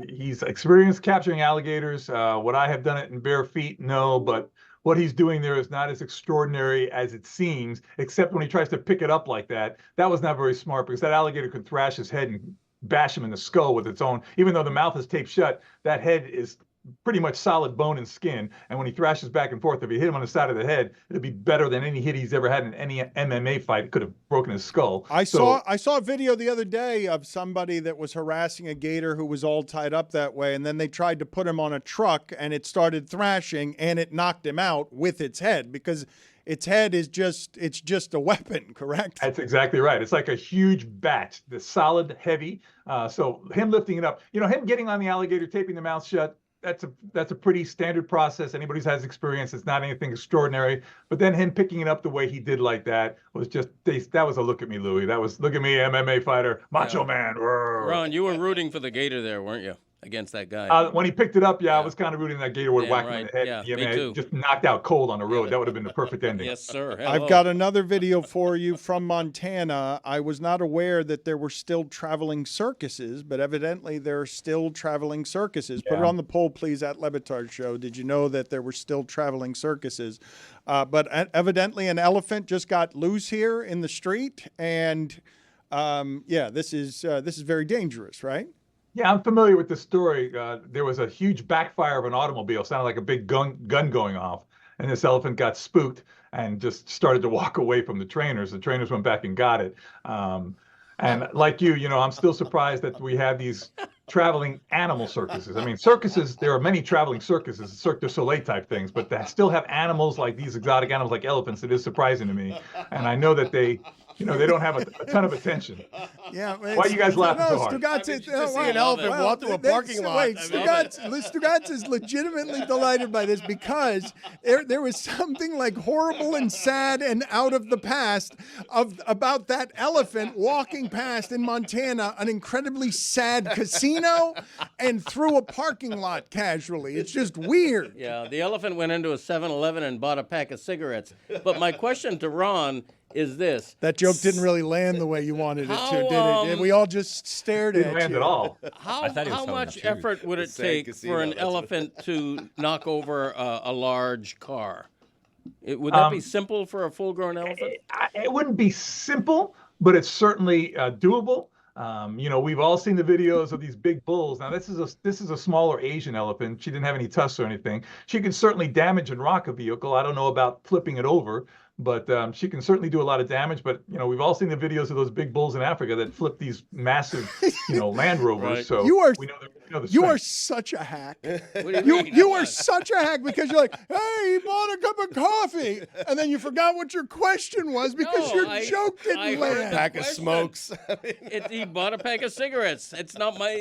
he's experienced capturing alligators. Would I have done it in bare feet? No, but what he's doing there is not as extraordinary as it seems, except when he tries to pick it up like that. That was not very smart because that alligator could thrash his head and bash him in the skull with its own. Even though the mouth is taped shut, that head is pretty much solid bone and skin. And when he thrashes back and forth, if you hit him on the side of the head, it'd be better than any hit he's ever had in any MMA fight. It could have broken his skull. I saw a video the other day of somebody that was harassing a gator who was all tied up that way, and then they tried to put him on a truck, and it started thrashing, and it knocked him out with its head because its head is just a weapon, correct? That's exactly right. It's like a huge bat, the solid, heavy. So him lifting it up, him getting on the alligator, taping the mouth shut, that's a pretty standard process. Anybody who has experience, it's not anything extraordinary. But then him picking it up the way he did like that was that was a look at me, Louie. That was look at me, MMA fighter, macho man. Ron, you were rooting for the gator there, weren't you? Against that guy. When he picked it up, I was kind of rooting that gator would whack him in the head. Yeah, me too. Just knocked out cold on the road. That would have been the perfect ending. Yes, sir. Hello. I've got another video for you from Montana. I was not aware that there were still traveling circuses, but evidently there are still traveling circuses. Put it on the poll, please, at LeBatard Show. Did you know that there were still traveling circuses? But evidently an elephant just got loose here in the street, and this is very dangerous, right? Yeah, I'm familiar with this story. There was a huge backfire of an automobile, sounded like a big gun going off, and this elephant got spooked and just started to walk away from the trainers. The trainers went back and got it. And like you, I'm still surprised that we have these traveling animal circuses. I mean, circuses, there are many traveling circuses, Cirque du Soleil type things, but to still have animals like these exotic animals like elephants, it is surprising to me. And I know that they don't have a ton of attention. Yeah. Why are you guys laughing so hard? Stugotz to see an elephant walk through a parking lot. Wait, Stugotz is legitimately delighted by this because there was something like horrible and sad and out of the past about that elephant walking past in Montana an incredibly sad casino and through a parking lot casually. It's just weird. Yeah, the elephant went into a 7-Eleven and bought a pack of cigarettes. But my question to Ron is this. That joke didn't really land the way you wanted it to, did it? We all just stared at you. Didn't land at all. How much effort would it take for an elephant to knock over a large car? Would that be simple for a full-grown elephant? It wouldn't be simple, but it's certainly doable. We've all seen the videos of these big bulls. Now, this is a smaller Asian elephant. She didn't have any tusks or anything. She can certainly damage and rock a vehicle. I don't know about flipping it over, but she can certainly do a lot of damage. But we've all seen the videos of those big bulls in Africa that flip these massive, Land Rovers. Right. So we know the You are such a hack. You are such a hack because you're like, hey, he bought a cup of coffee, and then you forgot what your question was because your joke didn't land. Pack of smokes. He bought a pack of cigarettes. It's not my,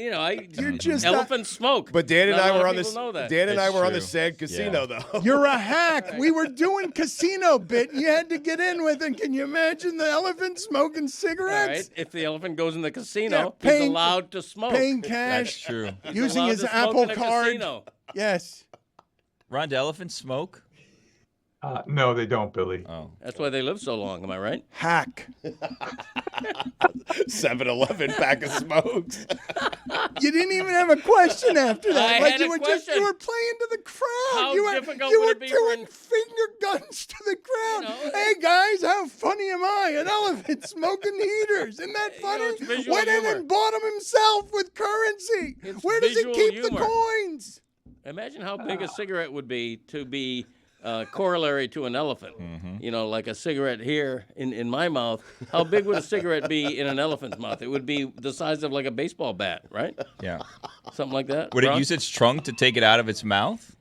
You're just elephant smoke. But Dan and Not a I lot were of on people know that. Dan and I were on the true. sad casino though. You're a hack. We were doing casino bit, and you had to get in with. And can you imagine the elephant smoking All cigarettes? right. If the elephant goes in the casino, Yeah, he's allowed to smoke. Paying cash. That's true. He's Using allowed his to smoke Apple in a card. casino. Yes. Ron, do elephants smoke? No, they don't, Billy. Oh. That's why they live so long. Am I right? Hack. 7-Eleven pack of smokes. You didn't even have a question after that. I like had you a were question. you were playing to the crowd. How you were, difficult you would were it be doing for finger guns to the crowd. You know, hey guys, how funny am I? An elephant smoking heaters. Isn't that funny? it's visual Went in humor. and bought them himself with currency. It's Where does he visual keep humor. the coins? Imagine how big a cigarette would be to be corollary to an elephant. You know, like a cigarette here in my mouth. How big would a cigarette be in an elephant's mouth? It would be the size of like a baseball bat, right? Yeah. Something like that. Would it Ron? use its trunk to take it out of its mouth?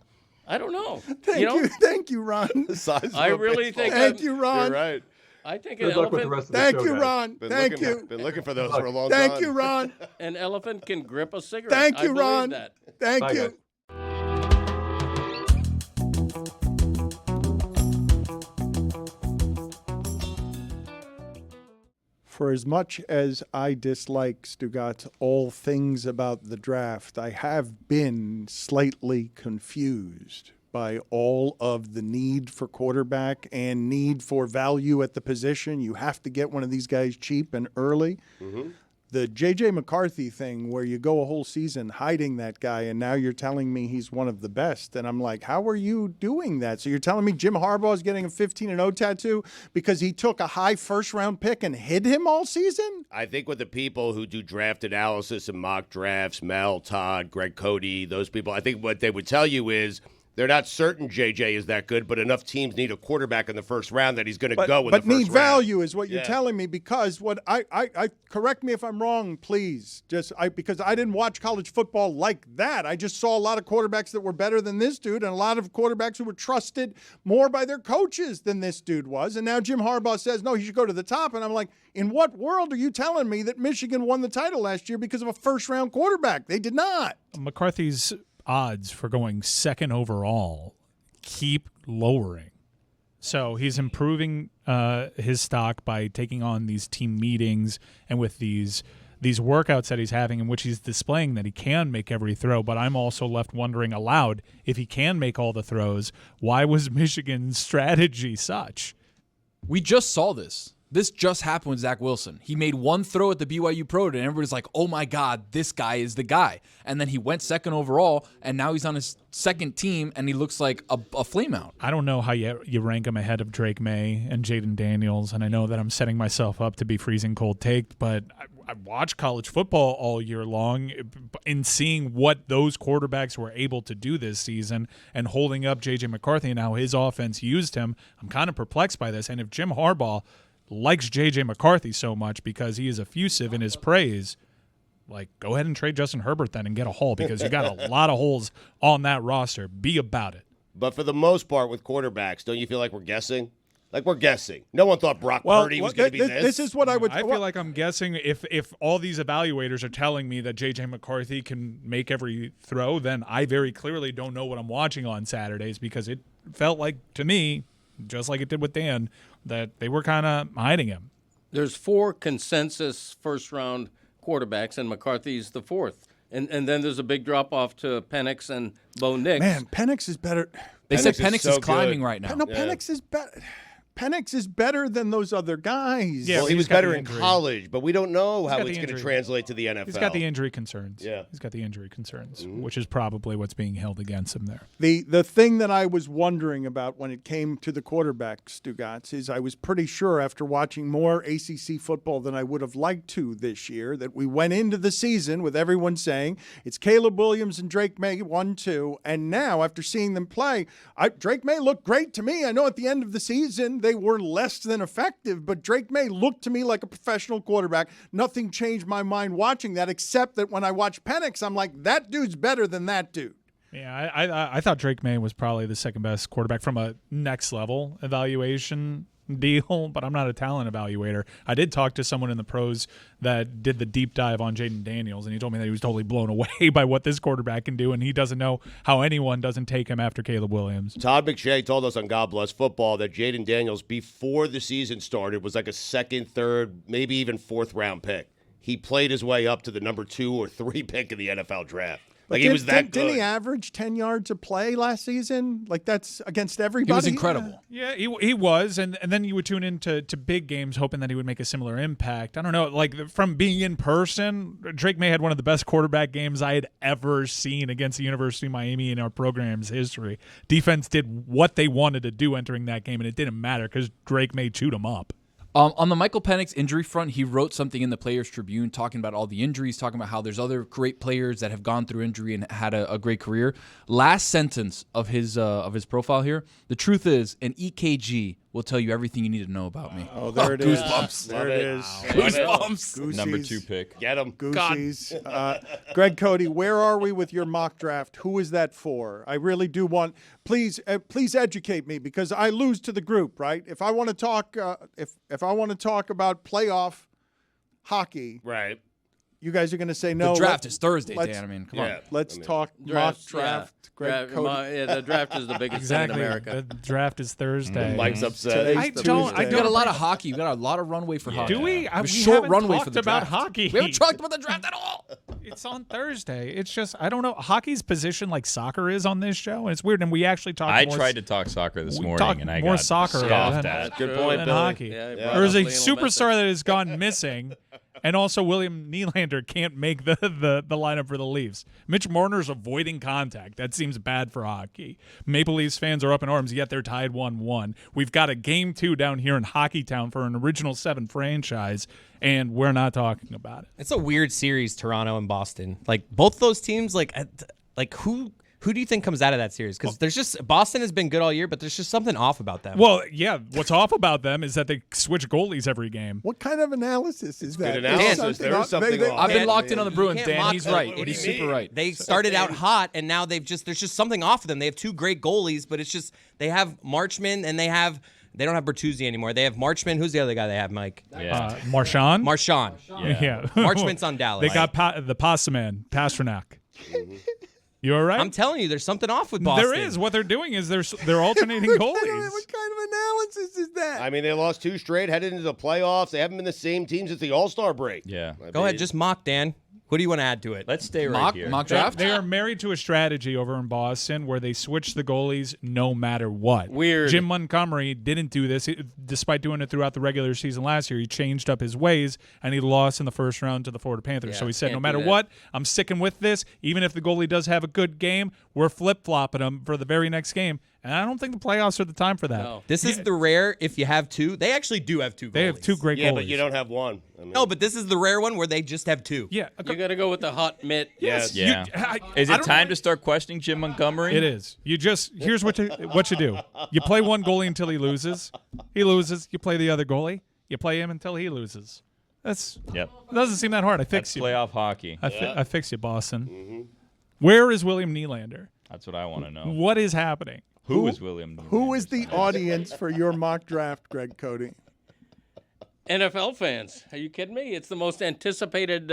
I don't know. Thank you, Ron. The size of I a really baseball. think. Thank you, Ron. You're right. I think an Good luck with the elephant. rest of the Thank show, you, guys. Ron. Thank you. Been looking for those for a long time. Thank you, Ron. An elephant can grip a cigarette. Thank I you, believe Ron. That. Thank Bye, you. guys. For as much as I dislike, Stugotz, all things about the draft, I have been slightly confused by all of the need for quarterback and need for value at the position. You have to get one of these guys cheap and early. The J.J. McCarthy thing where you go a whole season hiding that guy and now you're telling me he's one of the best. And I'm like, how are you doing that? So you're telling me Jim Harbaugh is getting a 15-0 tattoo because he took a high first-round pick and hid him all season? I think with the people who do draft analysis and mock drafts, Mel, Todd, Greg Cody, those people, I think what they would tell you is they're not certain JJ is that good, but enough teams need a quarterback in the first round that he's going to go with the first But need round. value is what you're Yeah. telling me, because what I correct me if I'm wrong, please. Because I didn't watch college football like that. I just saw a lot of quarterbacks that were better than this dude and a lot of quarterbacks who were trusted more by their coaches than this dude was. And now Jim Harbaugh says, no, he should go to the top. And I'm like, in what world are you telling me that Michigan won the title last year because of a first-round quarterback? They did not. McCarthy's odds for going second overall keep lowering. So he's improving his stock by taking on these team meetings and with these workouts that he's having in which he's displaying that he can make every throw. But I'm also left wondering aloud, if he can make all the throws, why was Michigan's strategy such? We just saw this. This just happened with Zach Wilson. He made one throw at the BYU Pro Day, and everybody's like, oh my God, this guy is the guy. And then he went second overall, and now he's on his second team, and he looks like a flameout. I don't know how you rank him ahead of Drake May and Jaden Daniels, and I know that I'm setting myself up to be freezing cold take, but I watch college football all year long in seeing what those quarterbacks were able to do this season and holding up J.J. McCarthy and how his offense used him. I'm kind of perplexed by this, and if Jim Harbaugh likes J.J. McCarthy so much because he is effusive in his praise, like, go ahead and trade Justin Herbert then and get a haul, because you got a lot of holes on that roster. Be about it. But for the most part with quarterbacks, don't you feel like we're guessing? Like we're guessing. No one thought Brock Purdy was going to be this. This is what I would. I feel like I'm guessing if all these evaluators are telling me that J.J. McCarthy can make every throw, then I very clearly don't know what I'm watching on Saturdays, because it felt like, to me, just like it did with Dan, that they were kind of hiding him. There's 4 consensus first-round quarterbacks, and McCarthy's the 4th. And then there's a big drop-off to Penix and Bo Nix. Man, Penix is better. They said Penix so is climbing good. right now. No, Penix is better. Penix is better than those other guys. Yeah, Well, he he's was got better the in injury. college, but we don't know how got it's the going to injury. translate to the NFL. He's got the injury concerns. Yeah. He's got the injury concerns, which is probably what's being held against him there. The thing that I was wondering about when it came to the quarterback, Stugotz, is I was pretty sure after watching more ACC football than I would have liked to this year that we went into the season with everyone saying it's Caleb Williams and Drake May 1-2, and now after seeing them play, Drake May looked great to me. I know at the end of the season they were less than effective, but Drake May looked to me like a professional quarterback. Nothing changed my mind watching that, except that when I watch Penix, I'm like, that dude's better than that dude. Yeah, I thought Drake May was probably the second best quarterback from a next level evaluation deal, but I'm not a talent evaluator. I did talk to someone in the pros that did the deep dive on Jaden Daniels, and he told me that he was totally blown away by what this quarterback can do, and he doesn't know how anyone doesn't take him after Caleb Williams. Todd McShay told us on God Bless Football that Jaden Daniels, before the season started, was like a second, third, maybe even fourth round pick. He played his way up to the number 2 or 3 pick in the NFL draft. Like, he was that good. Didn't he average 10 yards a play last season? Like, that's against everybody? He was incredible. Yeah, he was, and then you would tune into big games hoping that he would make a similar impact. I don't know, like from being in person, Drake May had one of the best quarterback games I had ever seen against the University of Miami in our program's history. Defense did what they wanted to do entering that game, and it didn't matter because Drake May chewed him up. On the Michael Penix injury front, he wrote something in the Players Tribune talking about all the injuries, talking about how there's other great players that have gone through injury and had a great career. Last sentence of his profile here: the truth is, an EKG will tell you everything you need to know about me. Oh, there it is. Goosebumps. There it is. Goosebumps. Goosies. Number 2 pick. Get him. Goosies. Greg Cody, where are we with your mock draft? Who is that for? I really do want. Please educate me because I lose to the group. Right? If I want to talk, if I want to talk about playoff hockey, right? You guys are going to say no. The draft is Thursday, Dan. I mean, come on. Let's talk mock draft. Greg Cody. The draft is the biggest thing in America. The draft is Thursday. Mike's upset. I don't. We got a lot of hockey. We got a lot of runway for hockey. Do we? We short haven't runway talked for the about draft. hockey. We haven't talked about the draft at all. It's on Thursday. It's just I don't know. Hockey's position like soccer is on this show, and it's weird. And we actually talked. I tried to talk soccer this morning, and I more got soccer scoffed than, at. Good point, than Billy. hockey. Yeah, There's a superstar that has gone missing. And also, William Nylander can't make the lineup for the Leafs. Mitch Marner's avoiding contact. That seems bad for hockey. Maple Leafs fans are up in arms, yet they're tied 1-1. We've got a Game 2 down here in Hockeytown for an Original 7 franchise, and we're not talking about it. It's a weird series, Toronto and Boston. Like, both those teams, like who do you think comes out of that series? Because there's just Boston has been good all year, but there's just something off about them. Well, yeah, what's off about them is that they switch goalies every game. What kind of analysis is that? Good analysis. There is something off. I've been locked in on the Bruins, Dan. He's right. He's super right. They started out hot, and now there's just something off of them. They have 2 great goalies, but it's just they have Marchman and they don't have Bertuzzi anymore. They have Marchman. Who's the other guy they have, Mike? Marchand? Marchand. Yeah. Marchman's on Dallas. They got the pasta man, Pasternak. You all right? I'm telling you, there's something off with Boston. There is. What they're doing is they're alternating goalies. What kind of analysis is that? I mean, they lost 2 straight, headed into the playoffs. They haven't been the same team since the All-Star break. Yeah. Go ahead, just mock, Dan. What do you want to add to it? Let's stay right here. Mock draft? They are married to a strategy over in Boston where they switch the goalies no matter what. Weird. Jim Montgomery didn't do this. Despite doing it throughout the regular season last year, he changed up his ways, and he lost in the first round to the Florida Panthers. Yeah, so he said, no can't matter do that. what, I'm sticking with this. Even if the goalie does have a good game, we're flip-flopping him for the very next game. And I don't think the playoffs are the time for that. No. This is the rare if you have 2. They actually do have 2 goalies. They have 2 great Yeah, goalies. but you don't have one. I mean, No, but this is the rare one where they just have 2. Yeah. You got to go with the hot mitt. Yes. Yeah. Is it time to start questioning Jim Montgomery? It is. Here's what you do. You play one goalie until he loses. He loses. You play the other goalie. You play him until he loses. It doesn't seem that hard. I fix you. Playoff hockey. I fix you, Boston. Mm-hmm. Where is William Nylander? That's what I want to know. What is happening? Who is William Nylander? Who is the audience for your mock draft, Greg Cody? NFL fans. Are you kidding me? It's the most anticipated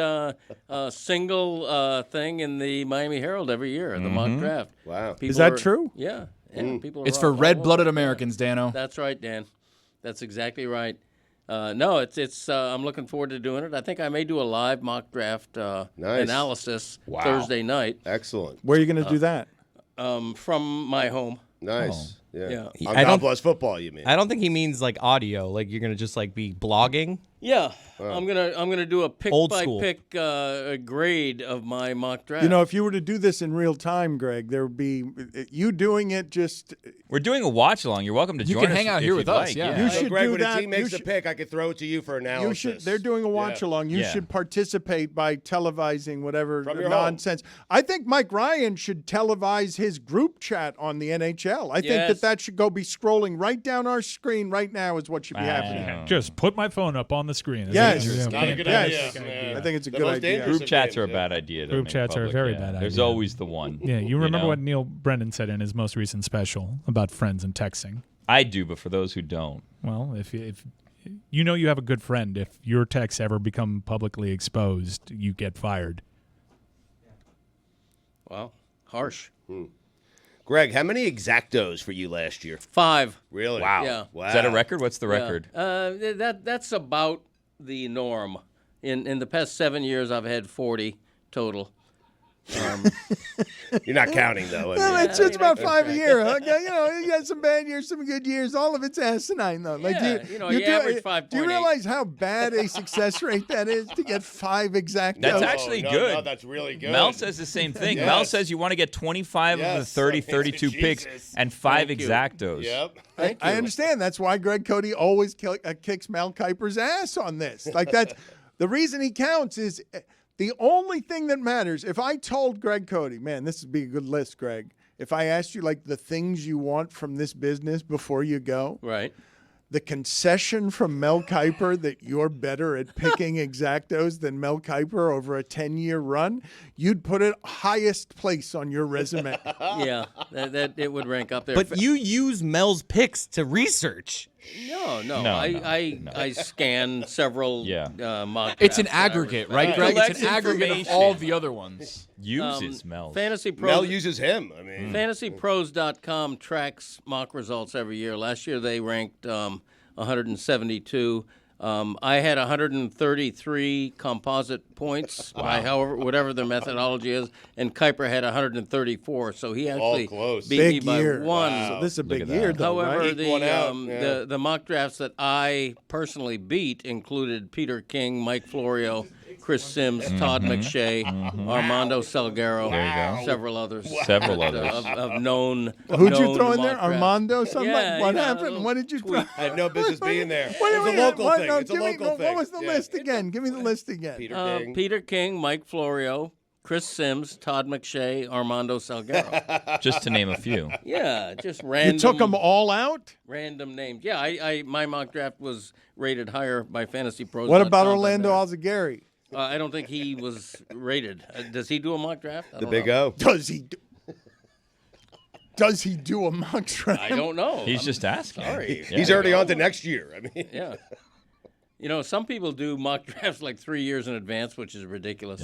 single thing in the Miami Herald every year, the mock draft. Wow. Is that true? Yeah. People It's are for all red-blooded over it. Americans, Dano. That's right, Dan. That's exactly right. No, it's. I'm looking forward to doing it. I think I may do a live mock draft analysis Thursday night. Excellent. Where are you going to do that? From my home. Nice. Yeah. On I God don't- Bless Football, you mean? I don't think he means like audio. Like you're gonna just like be blogging. Yeah, I'm gonna do a pick Old by school. pick grade of my mock draft. You know, if you were to do this in real time, Greg, there would be you doing it just. We're doing a watch along. You're welcome to join us. can hang out if here you'd with us, like. yeah. You So should Greg, do when that. a team makes You a pick, I could throw it to you for analysis. You should. They're doing a watch along. You Yeah. should participate by televising whatever From your nonsense. I think Mike Ryan should televise his group chat on the NHL. I think that should go be scrolling right down our screen right now is what should be happening. Just put my phone up on the screen. Yes. It's not a good Yes. idea. I think it's a The good most idea. dangerous Group chats games, are a bad idea. to Group make chats are a public, very yeah. bad There's idea. always the one. Yeah, you remember know? what Neil Brennan said in his most recent special about friends and texting. I do, but for those who don't. Well, if you know you have a good friend, if your texts ever become publicly exposed, you get fired. Wow, harsh. Greg, how many exactos for you last year? 5. Really? Wow. Yeah. Wow. Is that a record? What's the Yeah. record? That's about the norm. In the past 7 years, I've had 40 total. You're not counting, though. Well, it's about 5 a year. Huh? You got some bad years, some good years. All of it's asinine, though. Like, you average 5.8. Do you realize how bad a success rate that is to get 5 exactos? That's actually good. No, that's really good. Mel says the same thing. Yes. Mel says you want to get 25 of the 30, 32 picks and 5 Thank you. exactos. Yep. I understand. That's why Greg Cody always kicks Mel Kiper's ass on this. Like, that's the reason he counts is the only thing that matters. If I told Greg Cody, man, this would be a good list, Greg. If I asked you like the things you want from this business before you go, Right. the concession from Mel Kiper that you're better at picking exactos than Mel Kiper over a 10-year run, you'd put it highest place on your resume. Yeah, that it would rank up there. But you use Mel's picks to research. No. No. I scan several mock It's an drafts that I aggregate, respect. right, Greg? It's Collects an aggregate of information. all the other ones. Uses Mel's. Fantasy Pros. Mel uses him. I mean, FantasyPros.com tracks mock results every year. Last year they ranked 172. I had 133 composite points by whatever their methodology is, and Kiper had 134. So he actually close. beat Big me by year. 1. So this is a Look big at year, that. though, However, right? One out, the mock drafts that I personally beat included Peter King, Mike Florio, Chris Sims, Todd McShay, Armando Salguero, There you go. several others. Several that, others. of known. Who'd you known throw in mock there? drafts. Armando? Something? Yeah, What you know, happened? What did you throw? had no business being there. Wait, It's wait, a local what? thing. No, It's a give me- local thing. What was the Yeah. list again? Give me the list again. Peter King, Mike Florio, Chris Sims, Todd McShay, Armando Salguero. Just to name a few. Yeah, just random. You took them all out? Random names. Yeah, I my mock draft was rated higher by Fantasy Pros. What about Orlando Alzagari? I don't think he was rated. Does he do a mock draft? I don't Big know. O. Does he do a mock draft? I don't know. He's just asking. Sorry. Yeah. He's already on to next year. I mean, Yeah. You know, some people do mock drafts like 3 years in advance, which is ridiculous.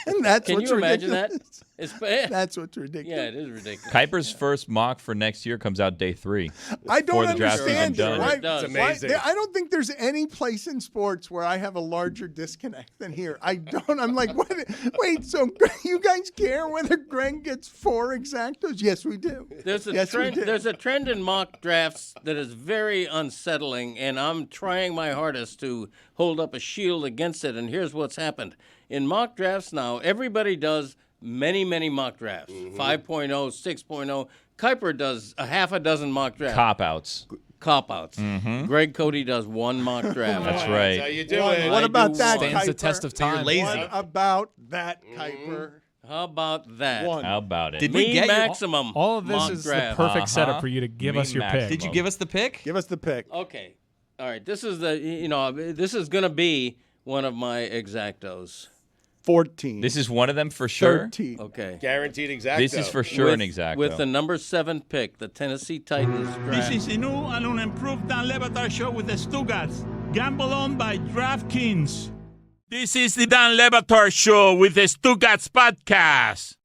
And that's Can what's you imagine ridiculous. that? That's what's ridiculous. Yeah, it is ridiculous. Kuiper's first mock for next year comes out day 3. I don't before the draft's understand even it. done. Why- It does. It's why- amazing. I don't think there's any place in sports where I have a larger disconnect than here. I don't. I'm like, what? Wait, so you guys care whether Greg gets 4 exactos? Yes, we do. There's a Yes, we trend. do. There's a trend in mock drafts that is very unsettling, and I'm trying my hardest to hold up a shield against it. And here's what's happened in mock drafts now. Everybody does many mock drafts. 5.0, 6.0. Kiper does a half a dozen mock drafts. Cop-outs. Cop-outs. Greg Cody does 1 mock draft. That's That's how right. you do What, it. what about do that, one. Stands the Kiper? test of time. lazy. What about that, Kiper? How about that? One. How about it? Did we Mean get your- maximum. All of this mock is draft. the perfect setup for you to give us your Mean pick. Did you give us the pick? Give us the pick. Okay. All right. This is this is going to be one of my exactos. 14. This is one of them for sure. 13. Okay. Guaranteed exacto. This is for sure an exacto. With the number 7 pick, the Tennessee Titans draft. This is a new and unimproved Dan LeBatard show with the Stugotz. Gamble on by DraftKings. This is the Dan LeBatard show with the Stugotz podcast.